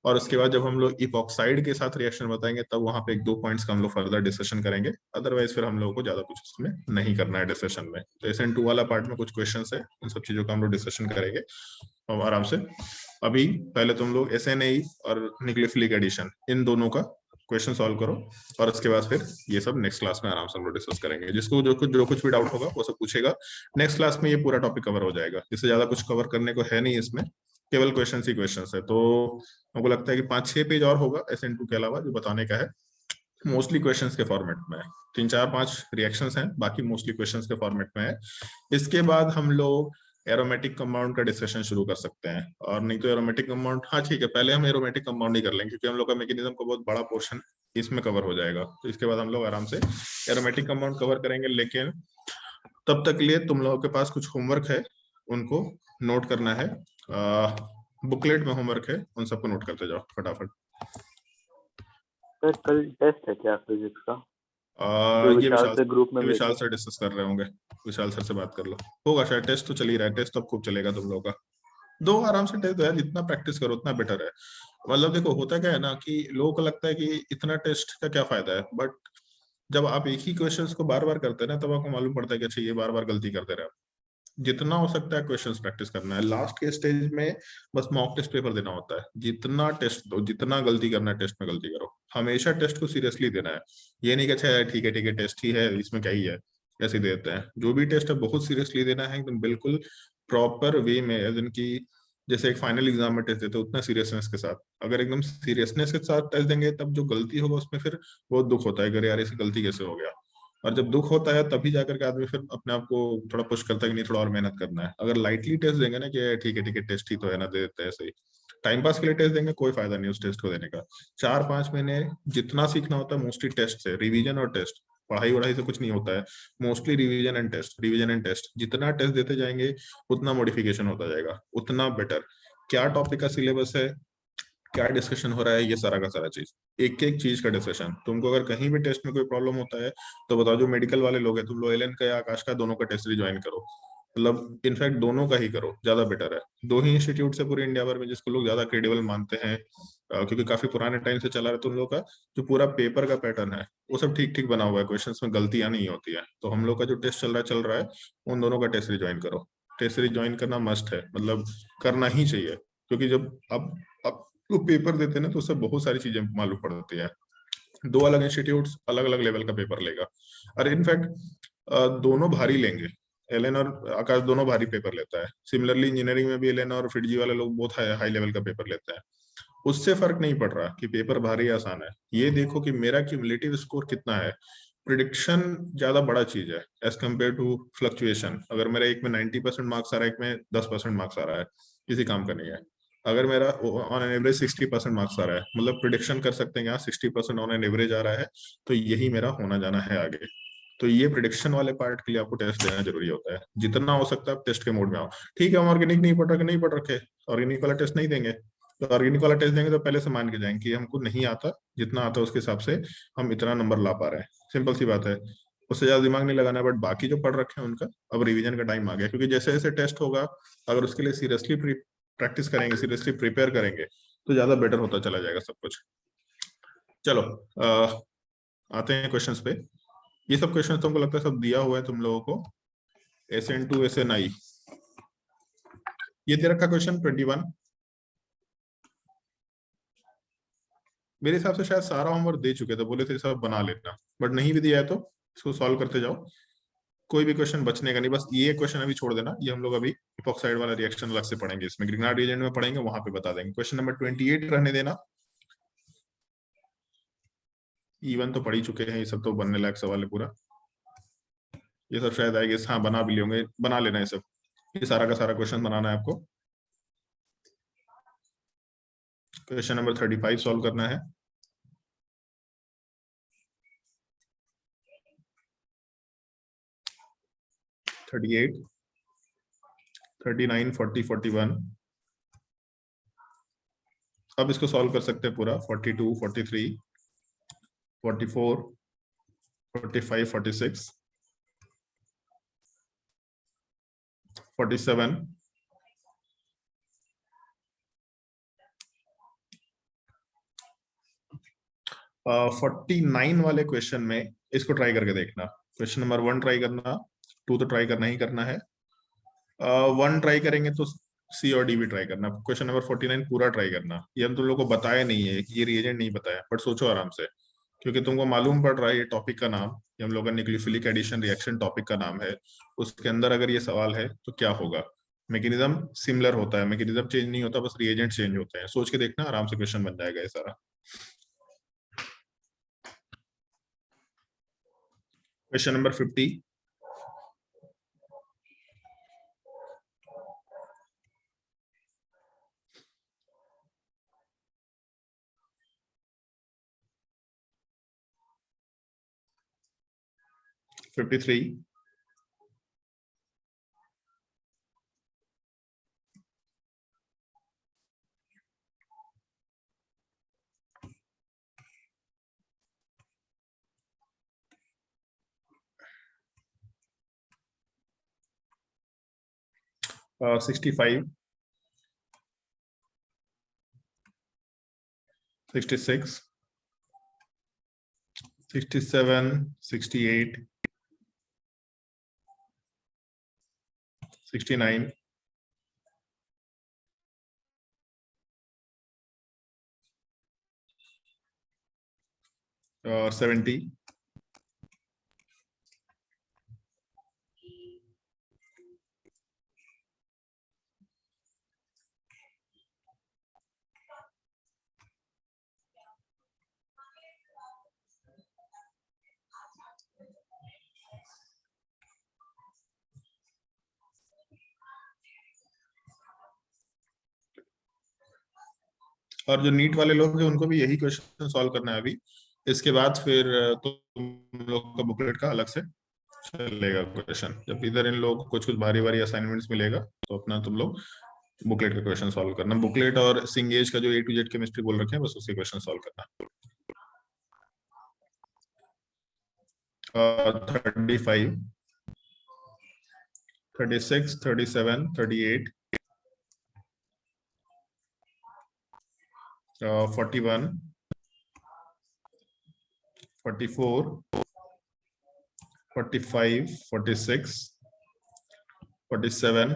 और उसके बाद जब हम लोग इपॉक्साइड के साथ रिएक्शन बताएंगे तब वहां पे 1-2 पॉइंट्स का हम लोग फर्दर डिस्कशन करेंगे, अदरवाइज फिर हम लोगों को ज्यादा कुछ उसमें नहीं करना है डिस्कशन में। तो SN2 वाला पार्ट में कुछ क्वेश्चन है, उन सब चीजों का हम लोग डिस्कशन करेंगे और आराम से। अभी पहले तुम लोग SNA और न्यूक्लियोफिलिक एडिशन इन दोनों का क्वेश्चन सॉल्व करो, और उसके बाद फिर ये सब नेक्स्ट क्लास में आराम से हम लोग डिस्कस करेंगे। जिसको जो कुछ भी डाउट होगा वो सब पूछेगा, नेक्स्ट क्लास में ये पूरा टॉपिक कवर हो जाएगा, इससे ज्यादा कुछ कवर करने को है नहीं इसमें, केवल क्वेश्चन ही क्वेश्चन है। तो हमको लगता है कि 5-6 पेज और होगा SN2 के अलावा जो बताने का है, मोस्टली क्वेश्चंस के फॉर्मेट में है, 3-4-5 रिएक्शंस हैं, बाकी मोस्टली क्वेश्चंस के फॉर्मेट में है। इसके बाद हम लोग एरोमेटिक कंपाउंड का डिस्कशन शुरू कर सकते हैं, और नहीं तो एरोमेटिक कंपाउंड, हाँ ठीक है, पहले हम एरोमेटिक कंपाउंड ही कर लेंगे क्योंकि हम लोग का मैकेनिज्म का बहुत बड़ा पोर्शन इसमें कवर हो जाएगा, तो इसके बाद हम लोग आराम से एरोमेटिक कंपाउंड कवर करेंगे। लेकिन तब तक के लिए तुम लोगों के पास कुछ होमवर्क है, उनको नोट करना है, बुकलेट में होमवर्क है, उन सबको नोट करते जाओ फटाफट। सर कल टेस्ट है क्या फिजिक्स का? ये विशाल से ग्रुप में विशाल सर डिस्कस कर रहे होंगे, विशाल सर से बात कर लो, होगा शायद, टेस्ट तो चल ही रहा है, टेस्ट तो खूब चलेगा तुम लोगों का, दो आराम से टेस्ट दो यार, जितना प्रैक्टिस करो उतना बेटर है। मतलब देखो होता क्या है ना कि लोगों को लगता है कि इतना टेस्ट का क्या फायदा है, बट जब आप एक ही क्वेश्चंस को बार बार करते हैं ना तब आपको मालूम पड़ता है कि अच्छा ये बार बार गलती करते रहे। जितना हो सकता है क्वेश्चंस प्रैक्टिस करना है, लास्ट के स्टेज में बस मॉक टेस्ट पेपर देना होता है, जितना टेस्ट दो, जितना गलती करना है टेस्ट में गलती करो, हमेशा टेस्ट को सीरियसली देना है। ये नहीं कि अच्छा ठीक है टेस्ट ही है इसमें क्या ही है, ऐसे ही देते हैं। जो भी टेस्ट है बहुत सीरियसली देना है, एकदम बिल्कुल प्रॉपर वे में, जिनकी जैसे एक फाइनल एग्जाम में टेस्ट देते हैं उतना सीरियसनेस के साथ। अगर एकदम सीरियसनेस के साथ टेस्ट देंगे तब जो गलती होगा उसमें फिर बहुत दुख होता है कि यार ऐसी गलती कैसे हो गया, और जब दुख होता है तभी जाकर के आदमी फिर अपने आप को थोड़ा पुश करता है कि नहीं थोड़ा और मेहनत करना है। अगर लाइटली टेस्ट देंगे ना कि ठीक है टेस्ट ही तो है ना, दे देते हैं ऐसे ही टाइम पास के लिए टेस्ट देंगे, कोई फायदा नहीं उस टेस्ट को देने का। 4-5 महीने जितना सीखना होता है मोस्टली टेस्ट से, रिवीजन और टेस्ट, पढ़ाई वढ़ाई से कुछ नहीं होता है, mostly revision and test, revision and test, जितना टेस्ट देते जाएंगे उतना मॉडिफिकेशन होता जाएगा, उतना बेटर। क्या टॉपिक का सिलेबस है क्या डिस्कशन हो रहा है, ये सारा का सारा चीज, एक एक चीज का डिस्कशन। तुमको अगर कहीं भी टेस्ट में कोई प्रॉब्लम होता है तो बताओ, जो मेडिकल वाले लोग हैं, तुम लोग एलन का या आकाश का दोनों का टेस्ट रिज्वाइन करो, मतलब इनफैक्ट दोनों का ही करो, ज्यादा बेटर है। दो ही इंस्टीट्यूट से पूरे इंडिया भर में जिसको लोग ज्यादा क्रेडिबल मानते हैं, क्योंकि काफी पुराने टाइम से चला रहा है, तो उन लोग का जो पूरा पेपर का पैटर्न है वो सब ठीक ठीक बना हुआ है, क्वेश्चंस में गलतियां नहीं होती है। तो हम लोग का जो टेस्ट चल रहा है, उन दोनों का टेस्ट रिज्वाइन करो। टेस्ट रिज्वाइन करना मस्ट है, मतलब करना ही चाहिए, क्योंकि जब अब तो पेपर देते हैं ना, तो उससे बहुत सारी चीजें मालूम पड़ती है। दो अलग इंस्टीट्यूट्स अलग अलग लेवल का पेपर लेगा, और इनफैक्ट दोनों भारी लेंगे। एलन और आकाश दोनों भारी पेपर लेता है। सिमिलरली इंजीनियरिंग में भी एलन और फिटजी वाले लोग बहुत हाई लेवल का पेपर लेते हैं। उससे फर्क नहीं पड़ रहा कि पेपर भारी या आसान है, ये देखो कि मेरा क्यूमुलेटिव स्कोर कितना है। प्रिडिक्शन ज्यादा बड़ा चीज है एज कम्पेयर टू फ्लक्चुएशन। अगर मेरा एक में 90% मार्क्स आ रहा है, एक में 10% मार्क्स आ रहा है, किसी काम का नहीं है। अगर मेरा ऑन एन एवरेज 60% मार्क्स आ रहा है, मतलब प्रिडिक्शन कर सकते हैं यहाँ 60% ऑन एन एवरेज आ रहा है, तो यही मेरा होना जाना है आगे। तो ये प्रिडिक्शन वाले पार्ट के लिए आपको टेस्ट देना जरूरी होता है। जितना हो सकता है आप टेस्ट के मोड में आओ। ठीक है, हम ऑर्गेनिक नहीं पढ़ रखे, नहीं पढ़ रखे, ऑर्गेनिक वाला टेस्ट नहीं देंगे। तो ऑर्गेनिक वाला टेस्ट देंगे तो पहले से मान के जाएंगे कि हमको नहीं आता, जितना आता है उसके हिसाब से हम इतना नंबर ला पा रहे हैं। सिंपल सी बात है, उससे ज्यादा दिमाग नहीं लगाना है। बट बाकी जो पढ़ रखे हैं उनका अब रिवीजन का टाइम आ गया, क्योंकि जैसे जैसे टेस्ट होगा, अगर उसके लिए सीरियसली प्रैक्टिस करेंगे, सीरियसली प्रिपेयर करेंगे, तो ज्यादा बेटर होता चला जाएगा सब कुछ। चलो आते हैं क्वेश्चंस पे। ये सब क्वेश्चन तुमको लगता है सब दिया हुआ है तुम लोगों को, SN2 SNI ये दे रखा क्वेश्चन 21। मेरे हिसाब से शायद सारा होमवर्क दे चुके थे, बोले थे सब बना लेना, बट नहीं भी दिया है तो इसको सॉल्व करते जाओ। कोई भी क्वेश्चन बचने का नहीं, बस ये क्वेश्चन अभी छोड़ देना, ये हम लोग अभी इपॉक्साइड वाला रिएक्शन अलग से पढ़ेंगे, इसमें ग्रिग्नार्ड रिएजेंट में पढ़ेंगे, वहां पे बता देंगे। क्वेश्चन नंबर 28 रहने देना। E1 तो पढ़ ही चुके हैं, ये सब तो बनने लायक सवाल है पूरा। ये सब शायद आएंगे, हाँ बना भी लेंगे, बना लेना ये सब। ये सारा का सारा क्वेश्चन बनाना है आपको। क्वेश्चन नंबर 35 सॉल्व करना है। थर्टी 39, 40, 41। अब इसको सॉल्व कर सकते हैं पूरा। 42, 43, 44, 45, 46, 47, 49 वाले क्वेश्चन में इसको ट्राई करके देखना। क्वेश्चन नंबर 1 ट्राई करना, 2 तो ट्राई करना ही करना है। 1 ट्राई करेंगे तो C और D भी ट्राई करना। क्वेश्चन नंबर 49 पूरा ट्राई करना। ये हम तुम लोग को बताया नहीं है, ये रिएजेंट नहीं बताया, बट सोचो आराम से, क्योंकि तुमको मालूम पड़ रहा है ये टॉपिक का नाम, ये हम लोग का न्यूक्लियोफिलिक एडिशन रिएक्शन टॉपिक का नाम है। उसके अंदर अगर ये सवाल है तो क्या होगा। मैकेनिज्म सिमिलर होता है, मैकेनिज्म चेंज नहीं होता, बस रिएजेंट चेंज होते हैं। सोच के देखना, आराम से क्वेश्चन बन जाएगा ये सारा। Question number 50। $53, $65, 66, 67, 68, 69, 70, और जो नीट वाले लोग हैं उनको भी यही क्वेश्चन सॉल्व करना है अभी। इसके बाद फिर तुम लोग का बुकलेट का अलग से चलेगा क्वेश्चन। जब इधर इन लोग को कुछ कुछ भारी भारी असाइनमेंट्स मिलेगा तो अपना तुम लोग बुकलेट का क्वेश्चन सॉल्व करना, बुकलेट और सिंगेज का जो A to Z केमिस्ट्री बोल रखे हैं बस उसके क्वेश्चन सॉल्व करना। 35, 36, 37, 38, 41, 44, 45, 46, 47,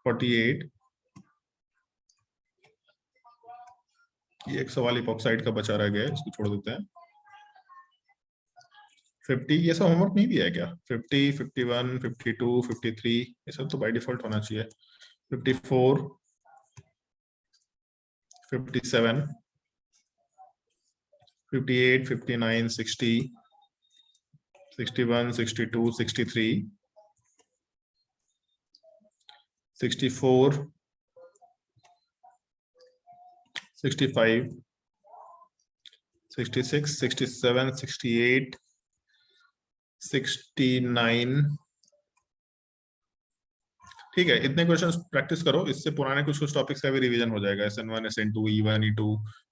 48, ये एक सवाल इपॉक्साइड का बचा रह गया है, इसको छोड़ देते हैं। 50, ये सब होमवर्क नहीं दिया है क्या? 50, 51, 52, 53, ये सब तो बाय डिफॉल्ट होना चाहिए। 54, 57, 58, 59, 60, 61, 62, 63, 64, 65, 66, 67, 68, 69। ठीक है, इतने क्वेश्चंस प्रैक्टिस करो, इससे पुराने कुछ टॉपिक्स का भी रिवीजन हो जाएगा, SN1, SN2, E1, E2,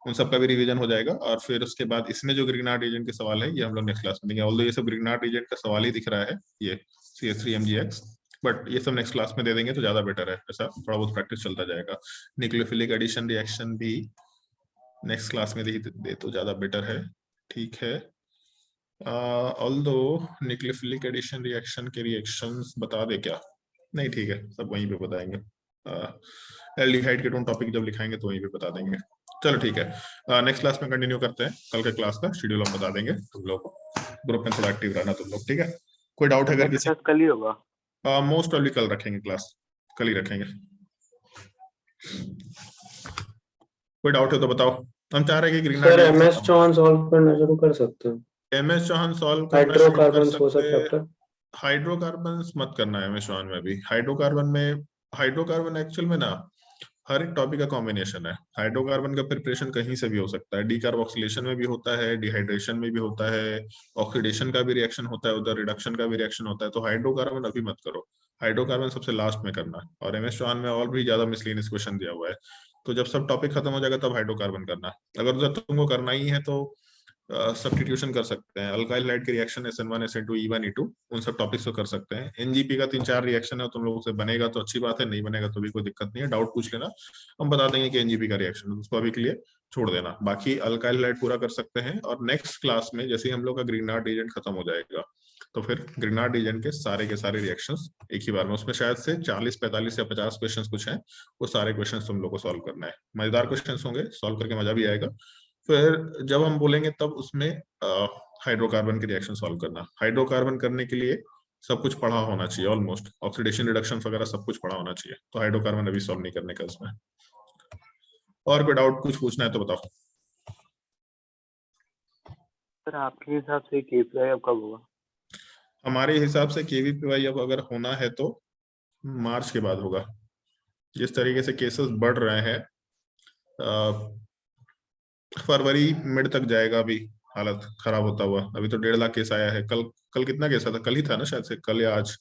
उन सब का भी रिवीजन हो जाएगा। और फिर उसके बाद इसमें जो ग्रिग्नार्ड रीजन के सवाल है ये हम लोग नेक्स्ट क्लास में देंगे। ऑल्दो ये सब ग्रिग्नार्ड रीजन का सवाल ही दिख रहा है, ये CH3MgX, बट ये सब नेक्स्ट क्लास में दे देंगे तो ज्यादा बेटर है, ऐसा थोड़ा बहुत प्रैक्टिस चलता जाएगा। न्यूक्लियोफिलिक एडिशन रिएक्शन भी नेक्स्ट क्लास में दे तो ज्यादा बेटर है। ठीक है, ऑल्दो न्यूक्लियोफिलिक एडिशन रिएक्शन के रिएक्शंस बता दे क्या? नहीं, ठीक है, सब वहीं पे बताएंगे। एल्डिहाइड कीटोन टॉपिक जब लिखाएंगे तो वहीं पे बता देंगे। चलो ठीक है, नेक्स्ट क्लास में कंटिन्यू करते हैं। कल के क्लास का शेड्यूल हम बता देंगे, तुम लोग ग्रुप में थोड़ा एक्टिव रहना तुम लोग, ठीक है? कोई डाउट है अगर किसी? कल ही होगा। मोस्ट प्रॉब्ली कल रखेंगे क्लास, कल ही रखेंगे। कोई डाउट है तो बताओ। हम चाह रहे हैं कि सर MS चौहान सॉल्व करना शुरू कर सकते हैं। MS चौहान सॉल्व करना शुरू कर हाइड्रोकार्बन हो सकते हैं। चैप्टर हाइड्रोकार्बन मत करना है MS चौहान में भी। हाइड्रोकार्बन एक्चुअल में ना हर एक टॉपिक का कॉम्बिनेशन है। हाइड्रोकार्बन का प्रिपरेशन कहीं से भी हो सकता है, डीकार्बोक्सिलेशन में भी होता है, डिहाइड्रेशन में भी होता है, ऑक्सीडेशन का भी रिएक्शन होता है, उधर रिडक्शन का भी रिएक्शन होता है। तो हाइड्रोकार्बन अभी मत करो, हाइड्रोकार्बन सबसे लास्ट में करना। और MS चौहान में और भी ज्यादा मिसलेनियस क्वेश्चन दिया हुआ है, तो जब सब टॉपिक खत्म हो जाएगा तब हाइड्रोकार्बन करना। अगर उधर तुमको करना ही है तो सब्स्टिट्यूशन कर सकते हैं, अल्काइल हाइड के reaction SN1, SN2, E1, E2, उन सब टॉपिक्स को कर सकते हैं। NGP का 3-4 रिएक्शन है, तुम लोगों से बनेगा तो अच्छी बात है, नहीं बनेगा तो भी कोई दिक्कत नहीं है, डाउट पूछ लेना, हम बता देंगे कि NGP का रिएक्शन है, उसको अभी के लिए छोड़ देना। बाकी अल्काइल हाइड पूरा कर सकते हैं। और नेक्स्ट क्लास में जैसे ही हम लोग का ग्रिग्नार्ड रीजन खत्म हो जाएगा तो फिर ग्रिग्नार्ड रीजन के सारे रिएक्शंस एक ही बार में, उसमें शायद से 40, 45 या 50 क्वेश्चंस कुछ हैं, वो सारे क्वेश्चंस तुम लोग को सॉल्व करना है। मजेदार क्वेश्चंस होंगे, सॉल्व करके मजा भी आएगा। फिर जब हम बोलेंगे तब उसमें हाइड्रोकार्बन के रिएक्शन सॉल्व करना। हाइड्रोकार्बन करने के लिए सब कुछ पढ़ा होना चाहिए, ऑलमोस्ट ऑक्सीडेशन रिडक्शन वगैरह सब कुछ पढ़ा होना चाहिए। तो हाइड्रोकार्बन अभी सॉल्व नहीं करने का इसमें। और कोई डाउट कुछ पूछना है तो बताओ। सर आपके हिसाब से KPI अब कब होगा? हमारे हिसाब से KVPY अब अगर होना है तो मार्च के बाद होगा। जिस तरीके से केसेस बढ़ रहे हैं, फरवरी मिड तक जाएगा अभी, हालत खराब होता हुआ। अभी तो 1.5 लाख केस आया है। कल कितना केस था? कल ही था ना शायद से, कल या आज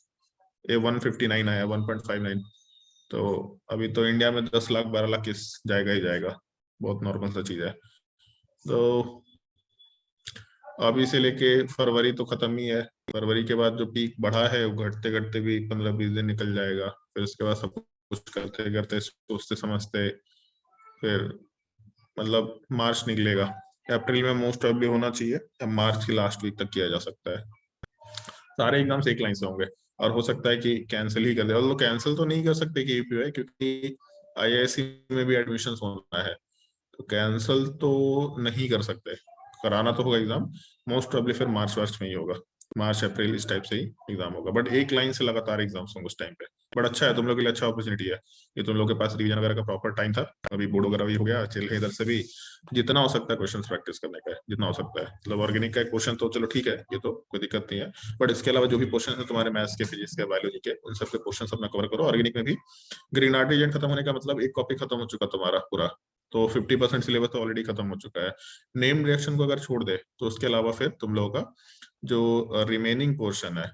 159 आया, 1.59। तो अभी तो इंडिया में 10 लाख 12 लाख केस जाएगा ही जाएगा, बहुत नॉर्मल सा चीज है। तो अभी से लेके फरवरी तो खत्म ही है। फरवरी के बाद जो पीक बढ़ा है वो घटते घटते भी 15-20 दिन निकल जाएगा। फिर उसके बाद सब कुछ करते करते सोचते समझते फिर मतलब मार्च निकलेगा। अप्रैल में मोस्ट ऑफ भी होना चाहिए, अब मार्च की लास्ट वीक तक किया जा सकता है। सारे एग्जाम्स एक लाइन से होंगे और हो सकता है कि कैंसिल ही कर दे। और कैंसिल तो नहीं कर सकते KVPY, क्योंकि IISc में भी एडमिशन होना है, तो कैंसिल तो नहीं कर सकते। कराना तो होगा एग्जाम, मोस्ट प्रॉब्ली फिर मार्च वार्च में ही होगा, मार्च अप्रैल इस टाइप से ही एग्जाम होगा। बट एक लाइन से लगातार एग्जाम्स होंगे उस टाइम पे। बट अच्छा है, तुम लोग के लिए अच्छा अपॉर्चुनिटी है ये, तुम लोग के पास रिवीजन वगैरह का प्रॉपर टाइम था। अभी बोर्ड वगैरह भी हो गया, चल रहे इधर से भी जितना हो सकता है क्वेश्चन प्रैक्टिस करने का है, जितना हो सकता है। मतलब ऑर्गेनिक का एक क्वेश्चन तो चलो ठीक है, ये तो कोई दिक्कत नहीं है, बट इसके अलावा जो भी क्वेश्चन है तुम्हारे मैथ्स के, फिजिक्स के, बायोलॉजी के, उन सबके क्वेश्चन अपना कवर करो। ऑर्गेनिक में भी ग्रिग्नार्ड रीजन खत्म होने का मतलब एक कॉपी खत्म हो चुका तुम्हारा पूरा, तो 50% सिलेबस तो ऑलरेडी खत्म हो चुका है। नेम रिएक्शन को अगर छोड़ दे तो उसके अलावा फिर तुम लोगों का जो रिमेनिंग पोर्शन है